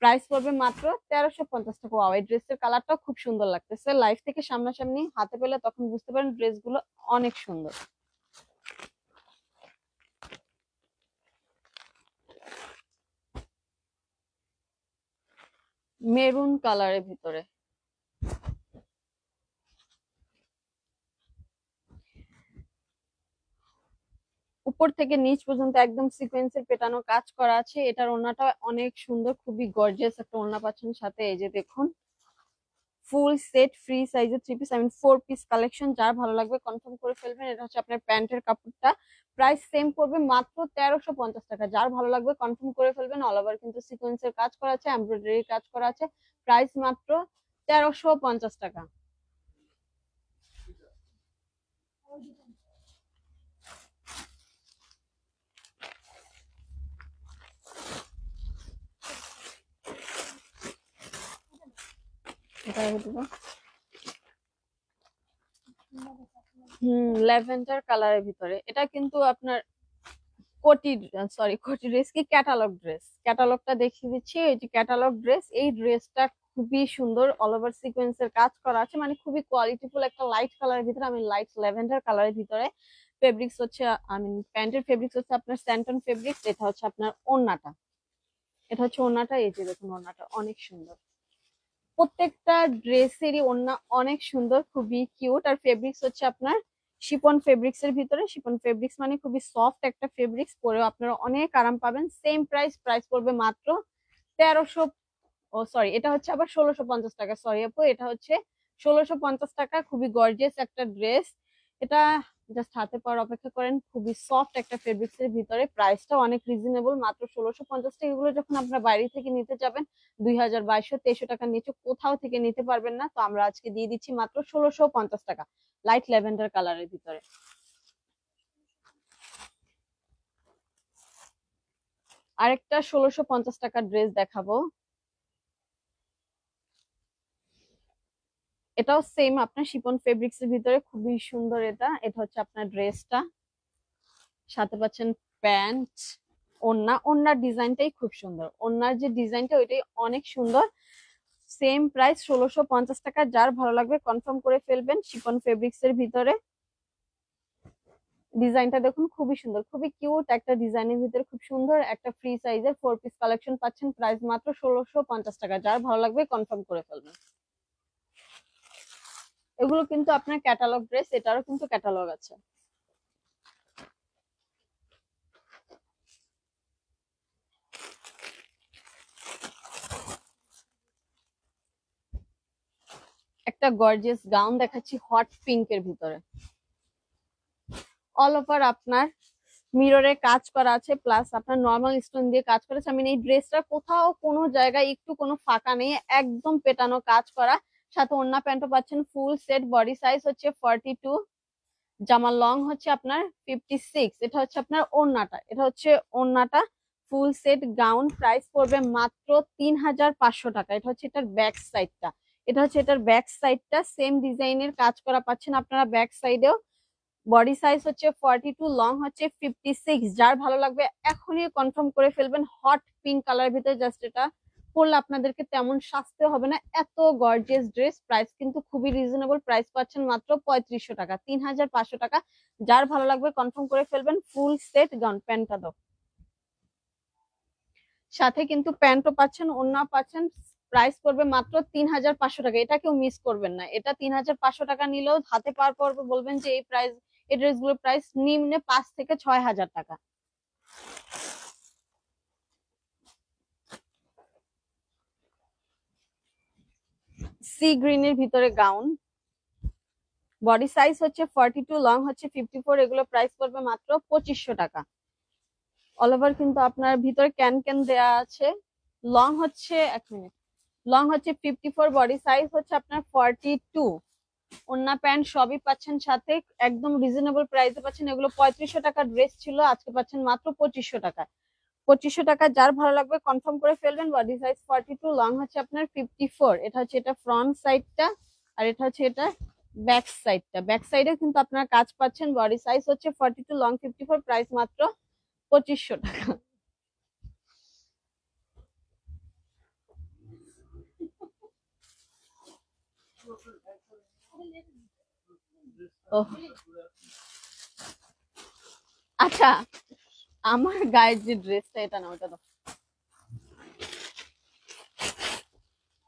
প্রাইস পড়বে মাত্র 1350 টাকা। ওয়াও, এই ড্রেসের কালারটাও খুব সুন্দর লাগতেছে, লাইভ থেকে সামনাসামনি হাতে পেলে তখন বুঝতে পারেন ড্রেসগুলো অনেক সুন্দর। মেরুন কালারের ভিতরে, উপর থেকে নিচ পর্যন্ত একদম সিকোয়েন্সের পেটানো কাজ করা আছে। এটার ওড়নাটা অনেক সুন্দর, খুবই গর্জিয়াস একটা ওড়না পাচ্ছেন সাথে। এই যে দেখুন, ফুল সেট ফ্রি সাইজের 3 piece, I mean 4 piece collection. যার ভালো লাগবে কনফার্ম করে ফেলবেন। এটা হচ্ছে আপনার প্যান্টের কাপড়টা। প্রাইস সেম পড়বে মাত্র 1350 টাকা। যার ভালো লাগবে কনফার্ম করে ফেলবেন। অল ওভার কিন্তু সিকোয়েন্সের কাজ করা আছে, এমব্রয়ডারি কাজ করা আছে। প্রাইস মাত্র 1350 টাকা। এটা দিব। ল্যাভেন্ডার কালারের ভিতরে, এটা কিন্তু আপনার কোটি, সরি কোটি ড্রেস কি, ক্যাটালগ ড্রেস। ক্যাটালগটা দেখিয়ে দিচ্ছি, এই যে ক্যাটালগ ড্রেস। এই ড্রেসটা খুবই সুন্দর, অল ওভার সিকোয়েন্সের কাজ করা আছে, মানে খুবই কোয়ালিটিফুল একটা লাইট কালারের ভিতরে, আমি লাইট ল্যাভেন্ডার কালারের ভিতরে। ফেব্রিক্স হচ্ছে, আই মিন প্যান্টের ফেব্রিক্স হচ্ছে আপনার স্যান্টন ফেব্রিক্স। এটা হচ্ছে আপনার ওড়নাটা, এটা হচ্ছে ওড়নাটা। এই যে দেখুন, ওড়নাটা অনেক সুন্দর। প্রত্যেকটা ড্রেসেরই ওড়না অনেক সুন্দর, খুবই কিউট। আর ফেব্রিক্স হচ্ছে আপনার শিপন ফেব্রিক্স এর ভিতরে। শিপন ফেব্রিক্স মানে খুবই সফট একটা ফেব্রিক্স, পরেও আপনারা অনেক আরাম পাবেন। সেম প্রাইস, প্রাইস পড়বে মাত্র 1300, ও সরি এটা হচ্ছে আবার 1650 টাকা। সরি আপু, এটা হচ্ছে 1650 টাকা। খুবই গর্জিয়াস একটা ড্রেস এটা। জাস্ট হাতে পাওয়ার অপেক্ষা করেন, খুবই সফট একটা ফেব্রিক্স এর ভিতরে। প্রাইসটা অনেক রিজনেবল, মাত্র 1650 টাকা। এগুলো যখন আপনার বাইরে থেকে নিতে যাবেন 2200-2300 টাকার নিচে কোথাও থেকে নিতে পারবেন না। তো আমরা আজকে দিয়ে দিচ্ছি মাত্র 1650 টাকা, লাইট ল্যাভেন্ডার কালারের ভিতরে। আরেকটা 1650 টাকার ড্রেস দেখাবো। এটাও সেম আপনার শিফন ফেব্রিক্স এর ভিতরে, খুবই সুন্দর। এটা এটা হচ্ছে আপনার ড্রেসটা, সাথে পাচ্ছেন প্যান্ট, ওড়না। ওড়নার ডিজাইনটাই খুব সুন্দর, ওড়নার যে ডিজাইনটা ওইটাই অনেক সুন্দর। সেম প্রাইস 1650 টাকা। যার ভালো লাগবে কনফার্ম করে ফেলবেন। শিফন ফেব্রিক্স এর ভিতরে ডিজাইনটা দেখুন, খুবই সুন্দর, খুবই কিউট একটা ডিজাইনের ভিতরে, খুব সুন্দর একটা ফ্রি সাইজের 4 পিস কালেকশন পাচ্ছেন। প্রাইস মাত্র 1650 টাকা। যার ভালো লাগবে কনফার্ম করে ফেলবেন। এগুলো কিন্তু আপনার ক্যাটালগ ড্রেস, এটারও কিন্তু ক্যাটালগ আছে। একটা গর্জিয়াস গাউন দেখাচ্ছি হট পিঙ্ক এর ভিতরে। অল ওভার আপনার মিররে কাজ করা আছে, প্লাস আপনার নর্মাল স্টোন দিয়ে কাজ করা আছে। আমি এই ড্রেসটা কোথাও কোনো জায়গায় একটু কোনো ফাঁকা নেই, একদম পেটানো কাজ করা। সাথে ওড়না প্যান্টও পাচ্ছেন ফুল সেট। বডি সাইজ হচ্ছে 42, জামার লং হচ্ছে আপনার 56। এটা হচ্ছে আপনার ওড়নাটা, এটা হচ্ছে ওড়নাটা ফুল সেট গাউন। প্রাইস পড়বে মাত্র 3500 টাকা। এটা হচ্ছে এটার ব্যাক সাইডটা, এটা হচ্ছে এটার ব্যাক সাইডটা। সেম ডিজাইনের কাজ করা পাচ্ছেন আপনারা ব্যাক সাইডেও। বডি সাইজ হচ্ছে 42, লং হচ্ছে 56। যার ভালো লাগবে এখনই কনফার্ম করে ফেলবেন। হট পিঙ্ক কালার ভিতরে, জাস্ট এটা পরলে আপনাদেরকে তেমন সাজতে হবে না, এত গর্জিয়াস ড্রেস। প্রাইস কিন্তু খুবই রিজনেবল, প্রাইস পাচ্ছেন মাত্র 3500 টাকা, 3500 টাকা। যার ভালো লাগবে কনফার্ম করে ফেলবেন। ফুল সেট গাউন, প্যান্টটা দাও। সাথে কিন্তু প্যান্টও পাচ্ছেন, ওড়না পাচ্ছেন, প্রাইস পড়বে মাত্র 3500 টাকা। এটা কেউ মিস করবেন না, এটা 3500 টাকা নিলেও হাতে পাওয়ার পর বলবেন যে এই প্রাইস, এই ড্রেসগুলোর প্রাইস নিম্নে 5 থেকে 6000 টাকা। সি গ্রিনের ভিতরে গাউন, বডি সাইজ হচ্ছে 42, লং হচ্ছে 54, এগুলো প্রাইস পড়বে মাত্র 2500 টাকা। অল ওভার কিন্তু আপনার ভিতরে ক্যান ক্যান দেয়া আছে। লং হচ্ছে, এক মিনিট, লং হচ্ছে 54, বডি সাইজ হচ্ছে আপনার 42। ওন্না প্যান্ট সবই পাচ্ছেন সাথে, একদম রিজনেবল প্রাইসে পাচ্ছেন। এগুলো 3500 টাকা ড্রেস ছিল, আজকে পাচ্ছেন মাত্র 2500 টাকা। 2500 টাকা যার ভালো লাগবে কনফার্ম করে ফেলবেন। বডি সাইজ 42, লং হচ্ছে আপনার 54। এটা হচ্ছে এটা ফ্রন্ট সাইডটা, আর এটা হচ্ছে এটা ব্যাক সাইডটা। ব্যাক সাইডে কিন্তু আপনার কাজ পাচ্ছেন। বডি সাইজ হচ্ছে 42, লং 54, প্রাইস মাত্র 2500 টাকা। আচ্ছা, আমার গায়ের যে ড্রেসটা, এটা না, ওটা তো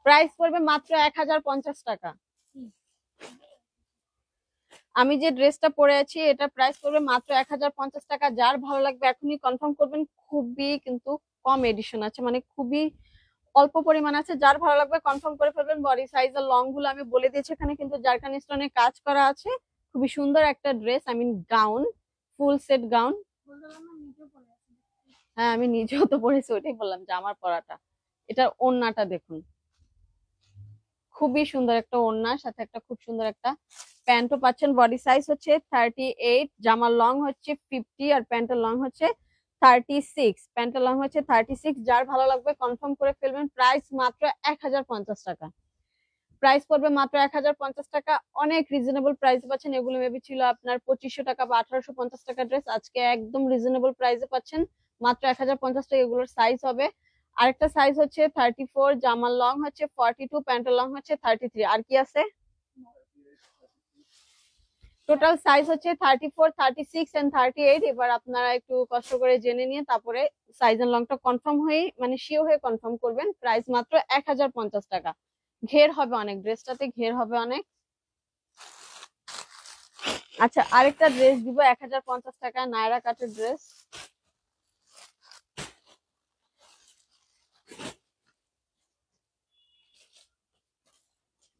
প্রাইস পড়বে মাত্র 1050 টাকা। আমি যে ড্রেসটা পরে আছি এটা প্রাইস পড়বে মাত্র 1050 টাকা। যার ভালো লাগবে এখনই কনফার্ম করবেন। খুবই কিন্তু কম এডিশন আছে, মানে খুবই অল্প পরিমাণ আছে। যার ভালো লাগবে কনফার্ম করে ফেলবেন। বডি সাইজ আর লং গুলো আমি বলে দিয়েছি। এখানে কিন্তু জারকান স্টোনে কাজ করা আছে। খুবই সুন্দর একটা dress, I mean gown, full set gown. হ্যাঁ, আমি নিজেও তো পরেছি, ওইটাই বললাম যে আমার পরাটা। এটার ওড়নাটা দেখুন, খুবই সুন্দর একটা ওড়না, সাথে একটা খুব সুন্দর একটা প্যান্টও পাচ্ছেন। বডি সাইজ হচ্ছে 38, জামার লং হচ্ছে 50, আর প্যান্টের লং হচ্ছে 36। প্যান্টের লং হচ্ছে 36। যার ভালো লাগবে কনফার্ম করে ফেলবেন। প্রাইস মাত্র 1050 টাকা। প্রাইস পড়বে মাত্র 1050 টাকা। অনেক রিজনেবল প্রাইসে পাচ্ছেন। এগুলো মেবি ছিল আপনার 2500 টাকা বা 1850 টাকা ড্রেস, আজকে একদম রিজনেবল প্রাইসে পাচ্ছেন মাত্র 1050 টাকা। এগুলোর সাইজ হবে, আরেকটা সাইজ হচ্ছে 34, জামার লং হচ্ছে 42, প্যান্টের লং হচ্ছে 33। আর কি আছে? টোটাল সাইজ হচ্ছে 34, 36 এন্ড 38। এবার আপনারা একটু কষ্ট করে জেনে নিয়ে তারপরে সাইজ এন্ড লংটা কনফার্ম হয়ে, মানে শিওর হয়ে কনফার্ম করবেন। প্রাইস মাত্র 1050 টাকা। ঘের হবে অনেক, ড্রেসটাতে ঘের হবে অনেক। আচ্ছা, আরেকটা ড্রেস দিব 1050 টাকা, নায়রা কাটের ড্রেস।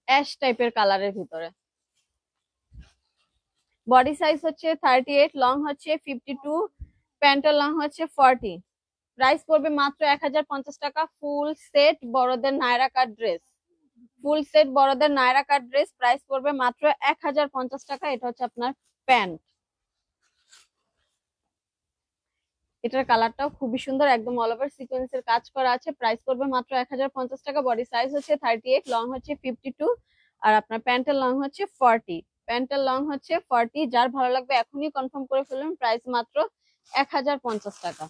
অ্যাশ টাইপের কালারের ভিতরে। বডি সাইজ হচ্ছে 38, লং হচ্ছে 52, প্যান্টের লং হচ্ছে 40। প্রাইস পড়বে মাত্র 1050 টাকা। ফুল সেট বড়দের Naira cut dress, full set বড়দের নায়রা কাট ড্রেস, প্রাইস পড়বে মাত্র 1050 টাকা। এটা হচ্ছে আপনার প্যান্ট। এটার কালারটাও খুবই সুন্দর, একদম অল ওভার সিকোয়েন্সের কাজ করা আছে। প্রাইস পড়বে মাত্র 1050 টাকা। বডি সাইজ হচ্ছে 38, লং হচ্ছে 52, আর আপনার প্যান্টের লং হচ্ছে 40। প্যান্টের লং হচ্ছে 40। যার ভালো লাগবে এখনই কনফার্ম করে ফেলুন। প্রাইস মাত্র 1050 টাকা।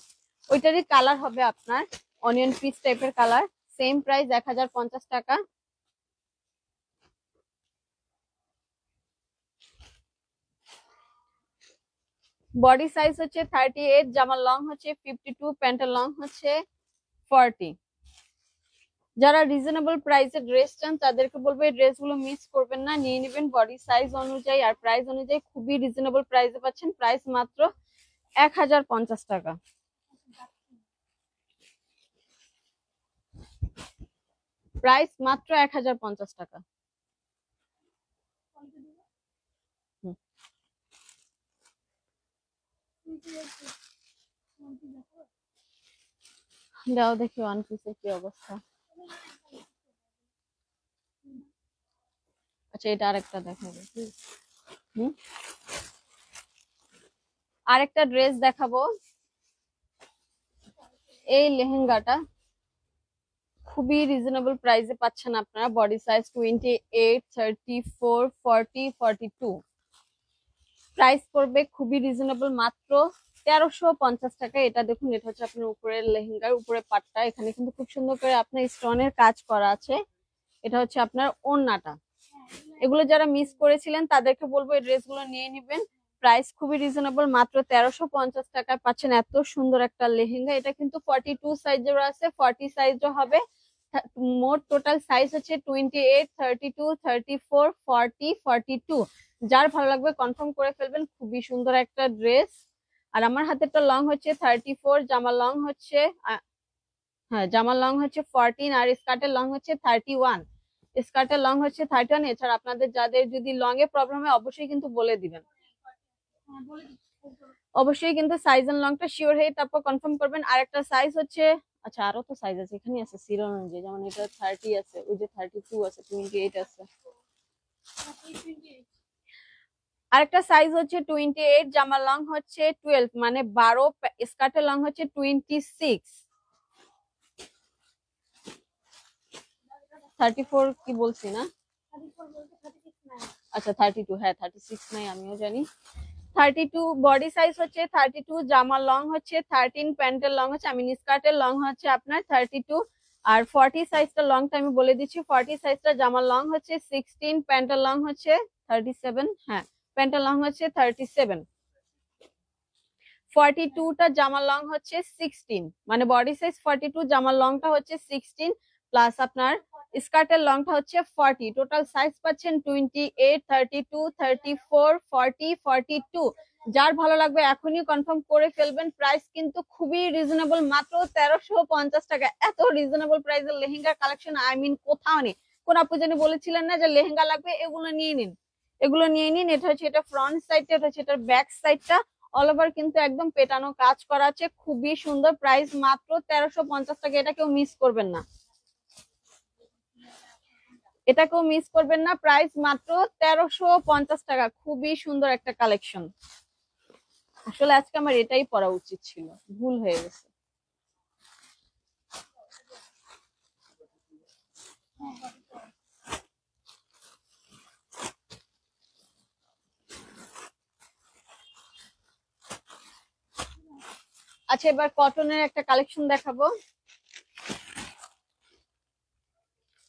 ওইটারই কালার হবে আপনার অনিয়ন পিস টাইপের কালার, সেম প্রাইস 1050 টাকা। বডি সাইজ হচ্ছে 38, জামার লং হচ্ছে 52, প্যান্টের লং হচ্ছে 40। যারা রিজনেবল প্রাইসে ড্রেস চান তাদেরকে বলবো এই ড্রেসগুলো মিস করবেন না, নিয়ে নেবেন। বডি সাইজ অনুযায়ী আর প্রাইস অনুযায়ী খুবই রিজনেবল প্রাইসে পাচ্ছেন। প্রাইস মাত্র 1050 টাকা। প্রাইস মাত্র 1050 টাকা। দাও দেখি ওয়ান পিসের কি অবস্থা। আচ্ছা, এটা আরেকটা দেখাবো। আরেকটা ড্রেস দেখাবো, এই লেহেঙ্গাটা খুবই রিজনেবল প্রাইসে পাচ্ছেন আপনারা। Body size 28, 34, 40, 42। প্রাইস পড়বে খুবই রিজনেবল, মাত্র 1350 টাকা। এটা দেখুন, এটা হচ্ছে আপনার উপরের লেহেঙ্গার উপরে পাটটা, এখানে কিন্তু খুব সুন্দর করে আপনার স্টোনের কাজ করা আছে। এটা হচ্ছে আপনার ওড়নাটা। এগুলো যারা মিস করেছিলেন তাদেরকে বলবো এই ড্রেসগুলো নিয়ে নিবেন। প্রাইস খুবই রিজনেবল, মাত্র 1350 টাকায় পাচ্ছেন এত সুন্দর একটা লেহেঙ্গা। এটা কিন্তু 42 সাইজেরও আছে, 40 সাইজও হবে, মোট টোটাল সাইজ হচ্ছে 28, 32, 34, 40, 42। যার ভালো লাগবে কনফার্ম করে ফেলবেন, খুবই সুন্দর একটা ড্রেস। আর আমার হাতেরটা লং হচ্ছে 34, জামার লং হচ্ছে হ্যাঁ জামার লং হচ্ছে 14, আর স্কার্টের লং হচ্ছে 31। স্কার্টের লং হচ্ছে 31। এছাড়া আপনাদের যাদের যদি লং এ প্রবলেম হয় অবশ্যই কিন্তু বলে দিবেন, অবশ্যই কিন্তু সাইজ এন্ড লংটা শিওর হয়ে তারপর কনফার্ম করবেন। আর একটা সাইজ হচ্ছে, আচ্ছা আরো তো সাইজ আছে এখানে, আছে সিরিয়াল অনুযায়ী, যেমন এটা 30 আছে, ওই যে 32 আছে, 28 আছে। আরেকটা সাইজ হচ্ছে 28, জামার লং হচ্ছে 12, মানে 12, স্কার্টের লং হচ্ছে 26। 34 কি বলছি না? আচ্ছা 32, হ্যাঁ 36 নাই, আমিও জানি। 32 বডি সাইজ হচ্ছে 32, জামার লং হচ্ছে 13, প্যান্টের লং হচ্ছে স্কার্টের লং হচ্ছে আপনার 32। আর 40 সাইজটা লংটা আমি বলে দিচ্ছি, 40 সাইজটা জামার লং হচ্ছে 16, প্যান্টের লং হচ্ছে 37। হ্যাঁ প্যান্টের লং হচ্ছে 37। 42টা জামার লং হচ্ছে 16, মানে বডি সাইজ 42, জামার লংটা হচ্ছে 16, প্লাস আপনার স্কার্টের লংটা হচ্ছে 40। টোটাল সাইজ পাচ্ছেন 28, 32, 34, 40, 42। যার ভালো লাগবে এখনই কনফার্ম করে ফেলবেন। প্রাইস কিন্তু খুবই রিজনেবল, মাত্র 1350 টাকা। এত রিজনেবল প্রাইসের লেহেঙ্গা কালেকশন কোথাও নেই। কোন আপু জানি বলেছিলেন না যে লেহেঙ্গা লাগবে, এগুলো নিয়ে নিন, এগুলো নিয়ে নিন। এটা হচ্ছে এটা ফ্রন্ট সাইডটা, এটা হচ্ছে এটার ব্যাক সাইডটা, অল ওভার কিন্তু একদম পেটানো কাজ করা আছে, খুবই সুন্দর। প্রাইস মাত্র 1350 টাকা। এটা কেউ মিস করবেন না, এটা কেউ মিস করবেন না। প্রাইস মাত্র 1350 টাকা। খুবই সুন্দর একটা কালেকশন। আসলে আজকে আমার এটাই পরা উচিত ছিল, ভুল হয়ে গেছে। আচ্ছা এবার কটনের একটা কালেকশন দেখাবো।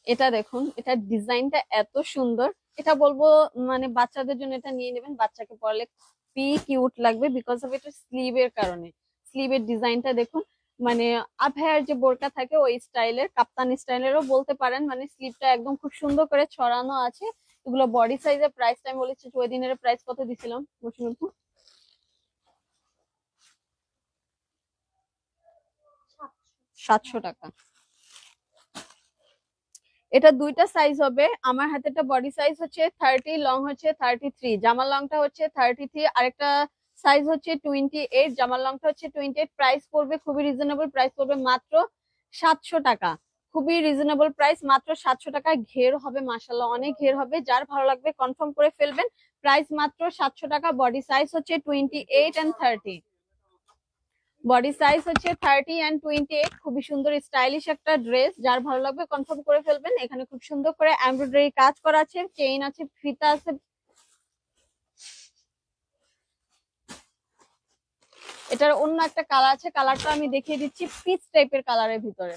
এটা দেখুন, এটার ডিজাইনটা এত সুন্দর। এটা বলবো মানে বাচ্চাদের জন্য এটা নিয়ে নেবেন, বাচ্চাকে পরলে খুবই কিউট লাগবে, বিকজ অফ এটা স্লিভের কারণে। স্লিভের ডিজাইনটা দেখুন, মানে আভায়ার যে বোরকা থাকে ওই স্টাইলের, কাপ্তান স্টাইলেরও বলতে পারেন। মানে স্লিভটা একদম খুব সুন্দর করে ছড়ানো আছে। এগুলো বডি সাইজের। প্রাইসটা আমি বলেছি, ওই দিনের প্রাইস কত দিছিলাম মৌসুমী? 700 টাকা। এটা দুইটা সাইজ হবে। আমার হাতেটা বডি সাইজ হচ্ছে 30, লং হচ্ছে 33, জামার লংটা হচ্ছে 33। আরেকটা সাইজ হচ্ছে 28, জামার লংটা হচ্ছে 28। প্রাইস পড়বে খুবই রিজনেবল, প্রাইস পড়বে মাত্র 700 টাকা। খুবই রিজনেবল প্রাইস, মাত্র 700 টাকা। ঘের হবে মাশাআল্লাহ, অনেক ঘের হবে। যার ভালো লাগবে কনফার্ম করে ফেলবেন। প্রাইস মাত্র 700 টাকা। বডি সাইজ হচ্ছে 28 and 30, বডি সাইজ হচ্ছে 30 and 28। খুবই সুন্দর স্টাইলিশ একটা ড্রেস। যার ভালো লাগবে কনফার্ম করে ফেলবেন। এখানে খুব সুন্দর করে এমব্রয়ডারি কাজ করা আছে, চেইন আছে, ফিতা আছে। এটার অন্য একটা কালার আছে, কালারটা আমি দেখিয়ে দিচ্ছি, পিচ টাইপের কালারের ভিতরে।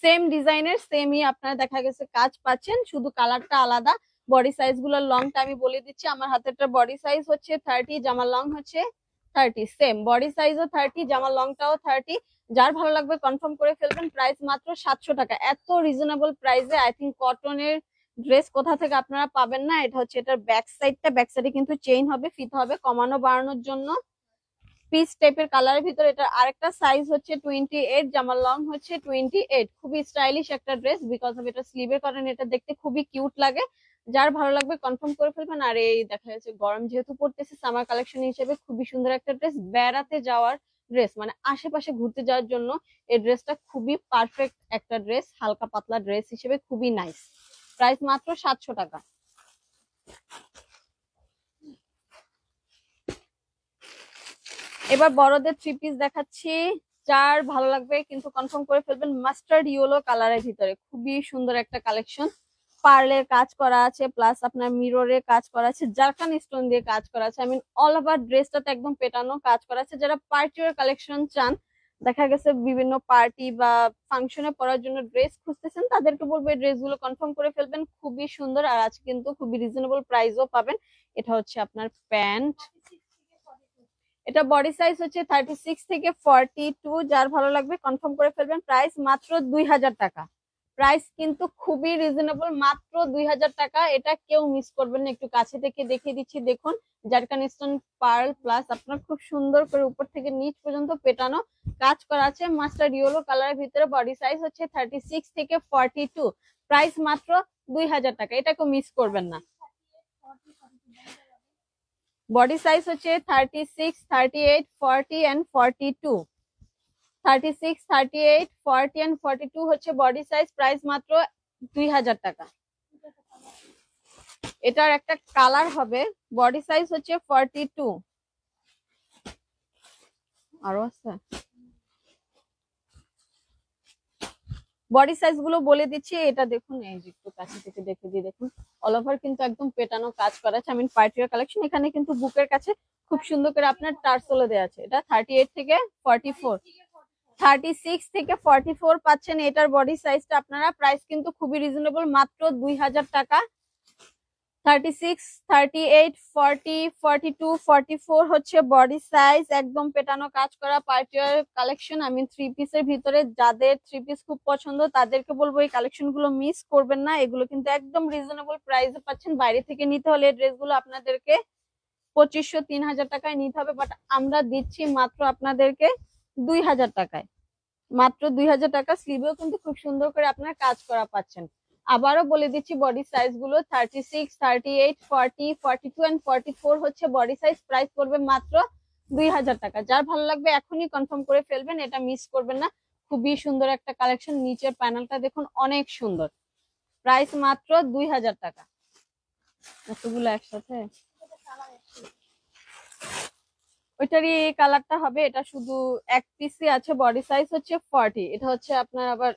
সেম ডিজাইনের সেমই আপনারা দেখা গেছে কাজ পাচ্ছেন, শুধু কালারটা আলাদা। বডি সাইজ গুলোর লংটা আমি বলে দিচ্ছি। আমার হাতেরটা বডি সাইজ হচ্ছে 30, জামার লং হচ্ছে 30। সেম বডি সাইজও 30, জামার লংটাও 30। যার ভালো লাগবে কনফার্ম করে ফেলবেন। প্রাইস মাত্র 700 টাকা। এত রিজনেবল প্রাইসে আই থিঙ্ক কটনের ড্রেস কোথা থেকে আপনারা পাবেন না। এটা হচ্ছে এটার ব্যাক সাইডটা, ব্যাক সাইডে কিন্তু চেইন হবে, ফিতা হবে কমানো বাড়ানোর জন্য। পিচ টাইপের কালারের ভিতরে এটা। আরেকটা সাইজ হচ্ছে 28, জামার লং হচ্ছে 28। খুবই স্টাইলিশ একটা ড্রেস, বিকজ অফ এটা স্লিভের কারণে এটা দেখতে খুবই কিউট লাগে। যার ভালো লাগবে কনফার্ম করে ফেলবেন। আর এই দেখা যাচ্ছে গরম যেহেতু পড়তেছে, সামার কালেকশন হিসেবে খুবই সুন্দর একটা ড্রেস, বেড়াতে যাওয়ার ড্রেস, মানে আশেপাশে ঘুরতে যাওয়ার জন্য এই ড্রেসটা খুবই পারফেক্ট একটা ড্রেস। হালকা পাতলা ড্রেস হিসেবে খুবই নাইস। প্রাইস মাত্র 700 টাকা। এবার বড়দের থ্রি পিস দেখাচ্ছি। যার ভালো লাগবে কিন্তু কনফার্ম করে ফেলবেন। মাস্টার্ড ইয়েলো কালারের ভিতরে খুবই সুন্দর একটা কালেকশন। পার্লের কাজ করা আছে, প্লাস আপনার মিররের কাজ করা আছে, জারকান স্টোন দিয়ে কাজ করা আছে। অল ওভার ড্রেসটাতে একদম পেটানো কাজ করা আছে। যারা পার্টি ওয়্যার কালেকশন চান, দেখা গেছে বিভিন্ন পার্টি বা ফাংশনে পরার জন্য ড্রেস খুঁজতেছেন, তাদেরকে বলবো এই ড্রেসগুলো কনফার্ম করে ফেলবেন, খুবই সুন্দর। আর আজকে কিন্তু খুবই রিজনেবল প্রাইসও পাবেন। এটা হচ্ছে আপনার প্যান্ট, এটা বডি সাইজ হচ্ছে 36 থেকে 42, যার ভালো লাগবে কনফার্ম করে ফেলবেন। প্রাইস মাত্র 2000 টাকা। প্রাইস কিন্তু খুবই রিজনেবল, মাত্র 2000 টাকা। এটা কেউ মিস করবেন না। একটু কাছে থেকে দেখিয়ে দিচ্ছি, দেখুন জারকান স্টোন পার্ল প্লাস আপনার খুব সুন্দর করে উপর থেকে নিচ পর্যন্ত পেটানো কাজ করা আছে মাস্টার্ড ইয়েলো কালারের ভিতরে। বডি সাইজ হচ্ছে 36 থেকে 42, প্রাইস মাত্র 2000 টাকা। এটা কেউ মিস করবেন না। বডি সাইজ হচ্ছে 36, 38, 40 এন্ড 42। 36, 38, 40 এন্ড 42 হচ্ছে বডি সাইজ। প্রাইস মাত্র 2000 টাকা। এটার একটা কালার হবে। বডি সাইজ হচ্ছে 42। আরো আছে বডি সাইজ গুলো বলে দিচ্ছি। এটা দেখুন, এই যে একটু কাছে থেকে দেখে দিয়ে দেখুন, অল ওভার কিন্তু একদম পেটানো কাজ করা আছে। আমি পার্টিয়ার কালেকশন। এখানে কিন্তু বুকের কাছে খুব সুন্দর করে আপনার টার্সেলে দেওয়া আছে। এটা 38 থেকে 44, 36 থেকে 44 পাচ্ছেন। এটার বডি সাইজটা আপনারা। প্রাইস কিন্তু খুবই রিজনেবল, মাত্র 2000 টাকা। 36, 38, 40, 42, 44 হচ্ছে বডি সাইজ। একদম পেটানো কাজ করা পার্টিওয়ার কালেকশন। আমি থ্রি পিসের ভিতরে যাদের থ্রি পিস খুব পছন্দ তাদেরকে বলবো এই কালেকশন গুলো মিস করবেন না। এগুলো কিন্তু একদম রিজনেবল প্রাইসে পাচ্ছেন। বাইরে থেকে নিতে হলে এই ড্রেসগুলো আপনাদেরকে 2500, 3000 টাকায় নিতে হবে, বাট আমরা দিচ্ছি মাত্র আপনাদেরকে 2000 টাকায়। মাত্র 2000 টাকা। স্লিভেও কিন্তু খুব সুন্দর করে আপনার কাজ করা পাচ্ছেন। আবারও বলে দিচ্ছি বডি সাইজ গুলো 36, 38, 40, 42 এন্ড 44 হচ্ছে বডি সাইজ। প্রাইস পড়বে মাত্র 2000 টাকা। যার ভালো লাগবে এখনই কনফার্ম করে ফেলবেন, এটা মিস করবেন না। খুবই সুন্দর একটা কালেকশন। নিচের প্যানেলটা দেখুন, অনেক সুন্দর। প্রাইস মাত্র 2000 টাকা। এতগুলো একসাথে ওইটারই কালারটা হবে। এটা শুধু এক পিসই আছে। বডি সাইজ হচ্ছে 40। এটা হচ্ছে আপনার আবার,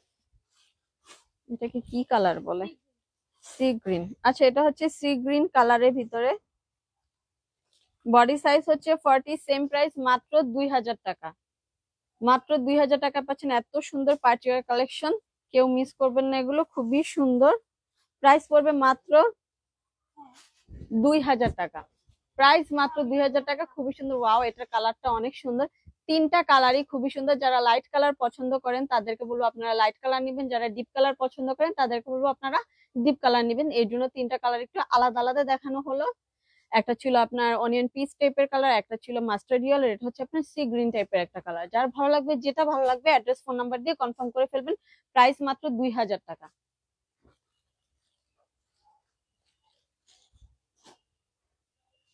এটাকে কি কালার বলে, সি গ্রিন। আচ্ছা, এটা হচ্ছে সি গ্রিন কালারের ভিতরে। বডি সাইজ হচ্ছে 40, সেম প্রাইস মাত্র 2000 টাকা। মাত্র 2000 টাকা পাচ্ছেন এত সুন্দর পার্টিওয়ার কালেকশন। কেউ মিস করবেন না, এগুলো খুবই সুন্দর। প্রাইস পড়বে মাত্র 2000 টাকা। প্রাইস মাত্র 2000 টাকা। খুবই সুন্দর। ওয়াও, এটার কালারটা অনেক সুন্দর। তিনটা কালারই খুবই সুন্দর। যারা লাইট কালার পছন্দ করেন তাদেরকে বলবো আপনারা লাইট কালার নিবেন। যারা ডিপ কালার পছন্দ করেন তাদেরকে বলবো আপনারা ডিপ কালার নিবেন। এর জন্য তিনটা কালার একটু আলাদা আলাদা দেখানো হলো। একটা ছিল আপনার অনিয়ন পিচ টাইপের কালার, একটা ছিল মাস্টার্ড ইয়েলো, এটা হচ্ছে আপনার সি গ্রিন টাইপের একটা কালার। যার ভালো লাগবে, যেটা ভালো লাগবে অ্যাড্রেস ফোন নাম্বার দিয়ে কনফার্ম করে ফেলবেন। প্রাইস মাত্র 2000 টাকা।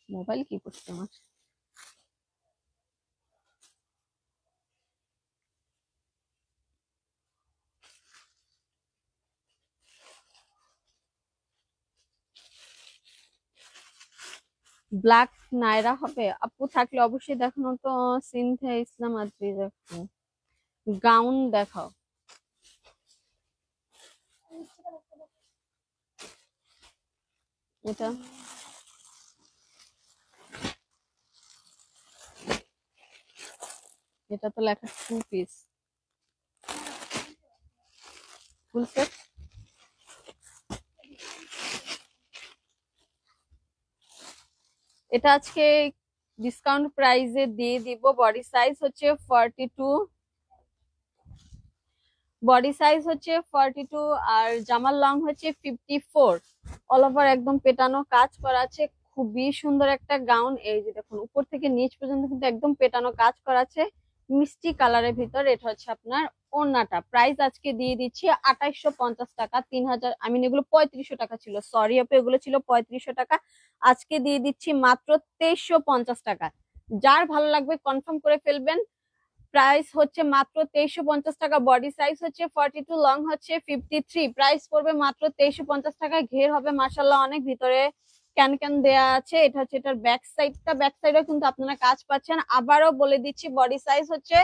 মোবাইল কি করছে আমার? ব্ল্যাক নায়রা হবে আপু, থাকলে অবশ্যই দেখানো তো। সিনথিয়া ইসলাম আদ্রি দেখো, গাউন দেখাও। এটা এটা তো লেখা 2 পিস ফুল সেট। এটা আজকে ডিসকাউন্ট প্রাইসে দিয়ে দিব। বডি সাইজ হচ্ছে 42। বডি সাইজ হচ্ছে 42 আর জামার লং হচ্ছে 54। অল ওভার একদম পেটানো কাজ করা আছে। খুবই সুন্দর একটা গাউন। এই যে দেখুন, উপর থেকে নিচ পর্যন্ত কিন্তু একদম পেটানো কাজ করা আছে মিষ্টি কালারের ভিতর। এটা হচ্ছে আপনার ওড়নাটা। প্রাইস আজকে দিয়ে দিচ্ছি 2850 টাকা। 3000, আমি এগুলো 3500 টাকা ছিল, সরি আপু, এগুলো ছিল 3500 টাকা। আজকে দিয়ে দিচ্ছি মাত্র 2350 টাকা। যার ভালো লাগবে কনফার্ম করে ফেলবেন। প্রাইস হচ্ছে মাত্র 2350 টাকা। বডি সাইজ হচ্ছে 42, লং হচ্ছে 53। প্রাইস পড়বে মাত্র 2350 টাকা। ঘের হবে মাশাল্লাহ অনেক, ভিতরে ক্যান ক্যান দেয়া আছে। এটা হচ্ছে এটার ব্যাক সাইডটা। ব্যাক সাইডে কিন্তু আপনারা কাজ পাচ্ছেন। আবারও বলে দিচ্ছি বডি সাইজ হচ্ছে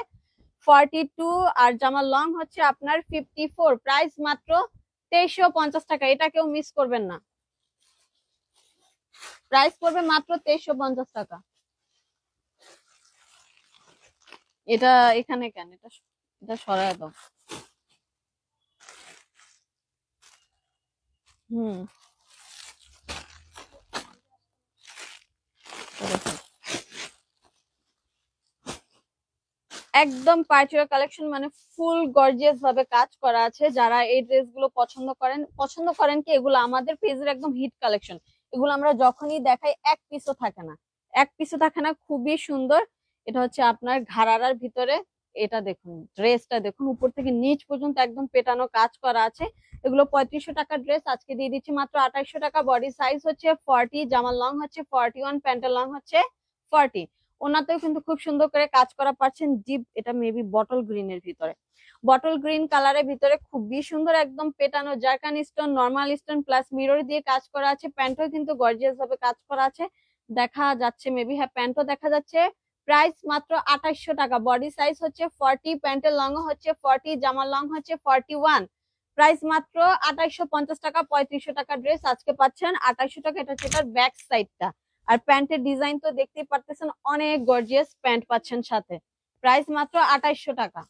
42 আর জামার লং হচ্ছে আপনার 54। প্রাইস মাত্র 2350 টাকা। এটা কেউ মিস করবেন না। প্রাইস পড়বে মাত্র 2350 টাকা। এটা এখানে কেন, এটা এটা সরায় দাও। হুম, একদম পার্টিওয়ার কালেকশন, মানে ফুল গর্জিয়াস ভাবে কাজ করা আছে। যারা এই ড্রেস গুলো পছন্দ করেন কি, এগুলো আমাদের পেজের একদম হিট কালেকশন। এগুলো আমরা যখনই দেখাই এক পিসও থাকে না, খুবই সুন্দর। এটা হচ্ছে আপনার ঘাড়ারার ভিতরে। এটা দেখুন, ড্রেসটা দেখুন, উপর থেকে নিচ পর্যন্ত একদম পেটানো কাজ করা আছে। এগুলো 3500 টাকা ড্রেস, আজকে দিয়ে দিচ্ছি মাত্র 2800 টাকা। বডি সাইজ হচ্ছে 40, জামার লং হচ্ছে 41, প্যান্টের লং হচ্ছে 40। ওনাতেও কিন্তু খুব সুন্দর করে কাজ করা পাচ্ছেন। জিপ, এটা মেবি বটল গ্রিন এর ভিতরে, বটল গ্রিন কালারের ভিতরে খুবই সুন্দর একদম পেটানো zircon stone, normal stone plus mirror দিয়ে কাজ করা আছে। প্যান্টও কিন্তু গর্জিয়াস ভাবে কাজ করা আছে, দেখা যাচ্ছে মেবি, হ্যাঁ প্যান্টও দেখা যাচ্ছে। প্রাইস মাত্র 2800 টাকা। বডি সাইজ হচ্ছে 40, প্যান্টের লং হচ্ছে 40, জামার লং হচ্ছে 41। প্রাইস মাত্র 2850 টাকা। 3500 টাকা ড্রেস আজকে পাচ্ছেন 2800 টাকা। এটা হচ্ছে এটার ব্যাক সাইডটা। আর প্যান্টের ডিজাইন তো দেখতেই পারতেছেন, অনেক গর্জিয়াস প্যান্ট পাচ্ছেন সাথে। প্রাইস মাত্র 2800 টাকা।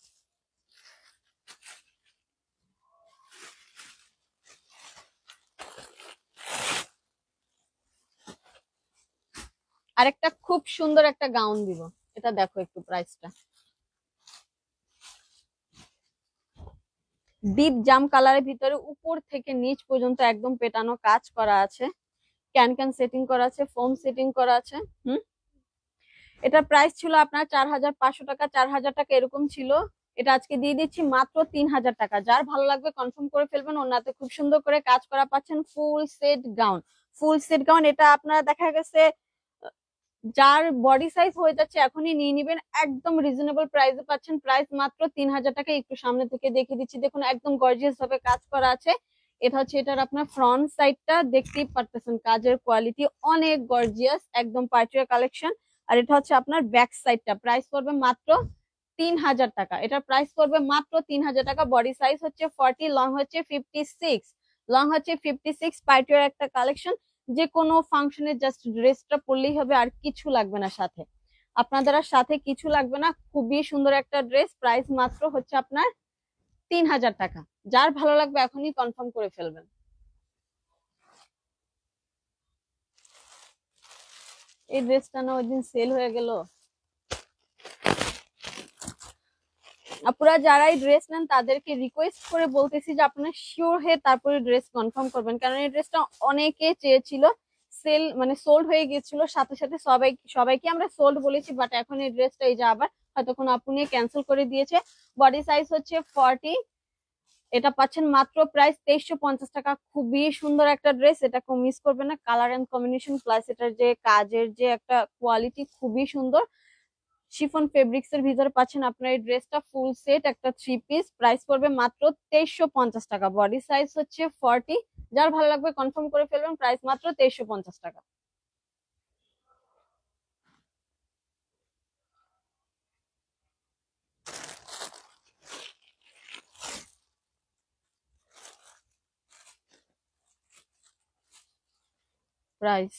আরেকটা খুব সুন্দর একটা গাউন দিব, এটা দেখো একটু প্রাইসটা। ডিপ জাম কালারের ভিতরে উপর থেকে নিচ পর্যন্ত একদম পেটানো কাজ করা আছে। ক্যান ক্যান সেটিং করা আছে, ফোম সেটিং করা আছে। হুম, এটা প্রাইস ছিল আপনার 4500 টাকা, 4000 টাকা এরকম ছিল। এটা আজকে দিয়ে দিচ্ছি মাত্র 3000 টাকা। যার ভালো লাগবে কনফার্ম করে ফেলবেন। ওনাতে খুব সুন্দর করে কাজ করা পাচ্ছেন, ফুল set gown. Full set gown, এটা আপনারা দেখা গেছে যার বডি সাইজ হয়ে যাচ্ছে এখনই নিয়ে নিবেন, একদম রিজনেবল প্রাইসে পাচ্ছেন। প্রাইস মাত্র 3000 টাকা। একটু সামনে থেকে দেখিয়ে দিচ্ছি, দেখুন একদম গর্জিয়াস ভাবে কাজ করা আছে। এটা হচ্ছে এটার আপনার ফ্রন্ট সাইডটা, দেখতেই পারতেছেন কাজের কোয়ালিটি অনেক গর্জিয়াস, একদম পার্টিওয়ার কালেকশন। আর এটা হচ্ছে আপনার ব্যাক সাইডটা, প্রাইস পড়বে মাত্র 3000 টাকা। এটার প্রাইস পড়বে মাত্র 3000 টাকা। বডি সাইজ হচ্ছে 40, লং হচ্ছে 56, পার্টিওয়ার একটা কালেকশন। যে কোনো ফাংশনে জাস্ট ড্রেসটা পরলেই হবে, আর কিছু লাগবে না সাথে, আপনাদের আর সাথে কিছু লাগবে না। খুবই সুন্দর একটা ড্রেস, প্রাইস মাত্র হচ্ছে আপনার 3000 টাকা। যার ভালো লাগবে এখনই কনফার্ম করে ফেলবেন। এই ড্রেসটা না ওই দিন সেল হয়ে গেল। আপনারা যারা এই ড্রেস নেন তাদেরকে রিকোয়েস্ট করে বলতেছি যে আপনারা শিওর হয়ে তারপরে ড্রেস কনফার্ম করবেন, কারণ এই ড্রেসটা অনেকে চেয়েছিল। সেল মানে সোল্ড হয়ে গিয়েছিল সাথে সাথে, সবাইকে আমরা সোল্ড বলেছি, বাট এখন এই ড্রেসটা এই যে আবার হয়তো কোনো আপু নিয়ে ক্যান্সেল করে দিয়েছে। বডি সাইজ হচ্ছে 40। এটা পাচ্ছেন মাত্র প্রাইস 2350 টাকা। খুবই সুন্দর একটা ড্রেস, এটা মিস করবেন না। কালার এন্ড কম্বিনেশন প্লাস এটার যে কাজের যে একটা কোয়ালিটি খুবই সুন্দর। শিফন ফেব্রিক্স এর ভিতরে পাচ্ছেন আপনার এই ড্রেসটা ফুল সেট, একটা 3 পিস। প্রাইস পড়বে মাত্র 2350 টাকা। বডি সাইজ হচ্ছে 40। যার ভালো লাগবে কনফার্ম করে ফেলবেন, প্রাইস মাত্র 2350 টাকা। প্রাইস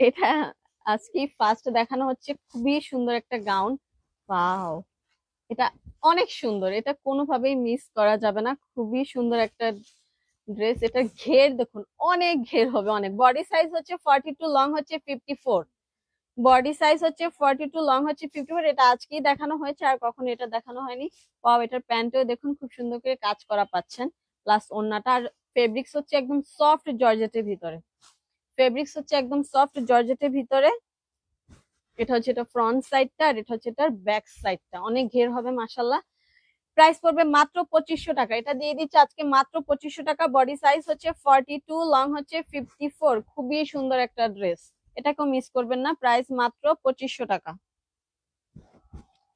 এটা আজকে ফার্স্ট দেখানো হচ্ছে, খুবই সুন্দর একটা গাউন। ওয়াও, এটা অনেক সুন্দর, এটা কোনোভাবেই মিস করা যাবে না। খুবই সুন্দর একটা ড্রেস। এটা ঘের দেখুন, অনেক ঘের হবে অনেক। বডি সাইজ হচ্ছে 42, লং হচ্ছে 54। বডি সাইজ হচ্ছে 42, লং হচ্ছে 54। এটা আজকেই দেখানো হয়েছে, আর কখনো এটা দেখানো হয়নি। ওয়াও, এটার প্যান্টেও দেখুন খুব সুন্দর করে কাজ করা পাচ্ছেন, প্লাস ওড়নাটা। আর ফেব্রিক্স হচ্ছে একদম সফট জর্জেটের ভিতরে, ফেব্রিক্স হচ্ছে একদম সফট জর্জেটের ভিতরে। এটা হচ্ছে এটা ফ্রন্ট সাইডটা, আর এটা হচ্ছে এটার ব্যাক সাইডটা, অনেক ঘের হবে মাসাল্লাহ। প্রাইস পড়বে মাত্র 2500 টাকা। এটা দিয়ে দিচ্ছে আজকে মাত্র 2500 টাকা। বডি সাইজ হচ্ছে 42, লং হচ্ছে 54। খুবই সুন্দর একটা ড্রেস, এটাকেও মিস করবেন না। প্রাইস মাত্র 2500 টাকা।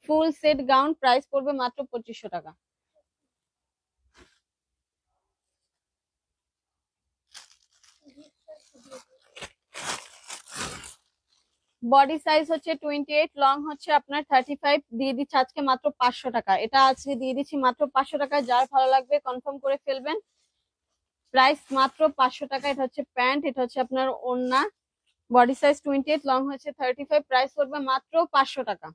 ফুল সেট গাউন, প্রাইস পড়বে মাত্র 2500 টাকা। বডি সাইজ হচ্ছে 28, লং হচ্ছে আপনার 35। দিয়ে দিচ্ছে আজকে মাত্র 500 টাকা। এটা আজকে দিয়ে দিচ্ছি মাত্র 500 টাকা। যার ভালো লাগবে কনফার্ম করে ফেলবেন, প্রাইস মাত্র 500 টাকা। এটা হচ্ছে প্যান্ট, এটা হচ্ছে আপনার ওড়না। বডি সাইজ 28, লং হচ্ছে 35। প্রাইস পড়বে মাত্র 500 টাকা।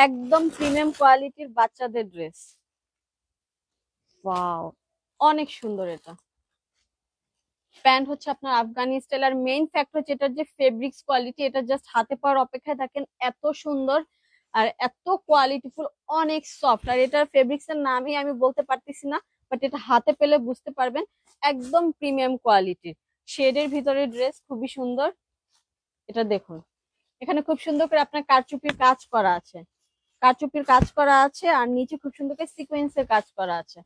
একদম প্রিমিয়াম কোয়ালিটির বাচ্চাদের ড্রেস। ওয়াও, অনেক সুন্দর এটা। প্যান্ট হচ্ছে আপনার আফগানি স্টাইল, আর মেইন ফ্যাক্ট হচ্ছে এটার যে ফেব্রিক্স কোয়ালিটি, এটা জাস্ট হাতে পাওয়ার অপেক্ষায় থাকেন, এত সুন্দর আর এত কোয়ালিটিফুল, অনেক সফট। আর এটার ফেব্রিক্স এর নামই আমি বলতে পারতেছি না, বাট এটা হাতে পেলে বুঝতে পারবেন। একদম প্রিমিয়াম কোয়ালিটির শেডের ভিতরে ড্রেস, খুবই সুন্দর। এটা দেখুন, এখানে খুব সুন্দর করে আপনার কারচুপির কাজ করা আছে, কারচুপির কাজ করা আছে, আর নিচে খুব সুন্দর করে সিকোয়েন্সের কাজ করা আছে।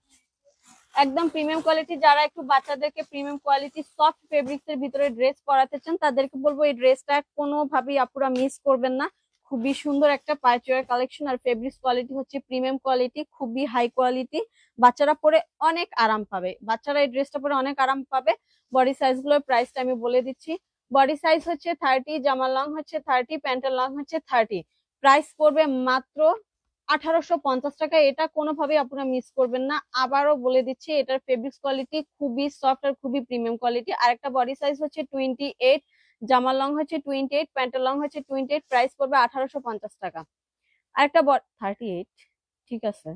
একদম প্রিমিয়াম কোয়ালিটি। যারা একটু বাচ্চাদেরকে প্রিমিয়াম কোয়ালিটি সফট ফেব্রিক্স এর ভিতরে ড্রেস পরাতে চান, তাদেরকে বলবো এই ড্রেসটা কোনোভাবেই আপুরা মিস করবেন না। খুবই সুন্দর একটা পাইচওয়ার কালেকশন, আর ফেব্রিক্স কোয়ালিটি হচ্ছে প্রিমিয়াম কোয়ালিটি, খুবই হাই কোয়ালিটি। বাচ্চারা পরে অনেক আরাম পাবে, বাচ্চারা এই ড্রেসটা পরে অনেক আরাম পাবে। বডি সাইজ গুলোর প্রাইসটা আমি বলে দিচ্ছি। বডি সাইজ হচ্ছে 30, জামার লং হচ্ছে 30, প্যান্টের লং হচ্ছে 30। প্রাইস পড়বে মাত্র 1850 টাকা। এটা কোনোভাবেই আপনারা মিস করবেন না। আবারও বলে দিচ্ছি, এটার ফেব্রিক্স কোয়ালিটি খুবই সফট আর খুবই প্রিমিয়াম কোয়ালিটি। আর একটা বডি সাইজ হচ্ছে 28, জামার লং হচ্ছে 28, প্যান্টের লং হচ্ছে 28। প্রাইস পড়বে 1850 টাকা। আরেকটা 38, ঠিক আছে।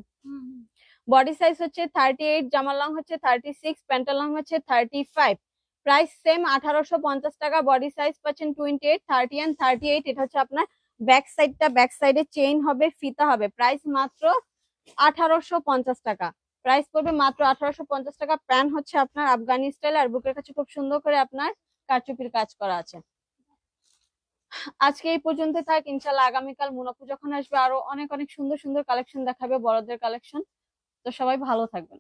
বডি সাইজ হচ্ছে 38, জামার লং হচ্ছে 36, প্যান্টের লং হচ্ছে 35। প্রাইস সেম 1850 টাকা। বডি সাইজ পাচ্ছেন 28, 30 এন্ড 38। এটা হচ্ছে আপনার ব্যাক সাইডটা, ব্যাক সাইডে চেইন হবে, ফিতা হবে। প্রাইস মাত্র 1850 টাকা। প্রাইস পড়বে মাত্র 1850 টাকা। প্যান্ট হচ্ছে আপনার আফগানি স্টাইল, আর বুকের কাছে খুব সুন্দর করে আপনার কারচুপির কাজ করা আছে। আজকে এই পর্যন্ত থাক, ইনশাল্লাহ আগামীকাল মুনাফু যখন আসবে আরো অনেক অনেক সুন্দর সুন্দর কালেকশন দেখাবে, বড়দের কালেকশন। তো সবাই ভালো থাকবেন।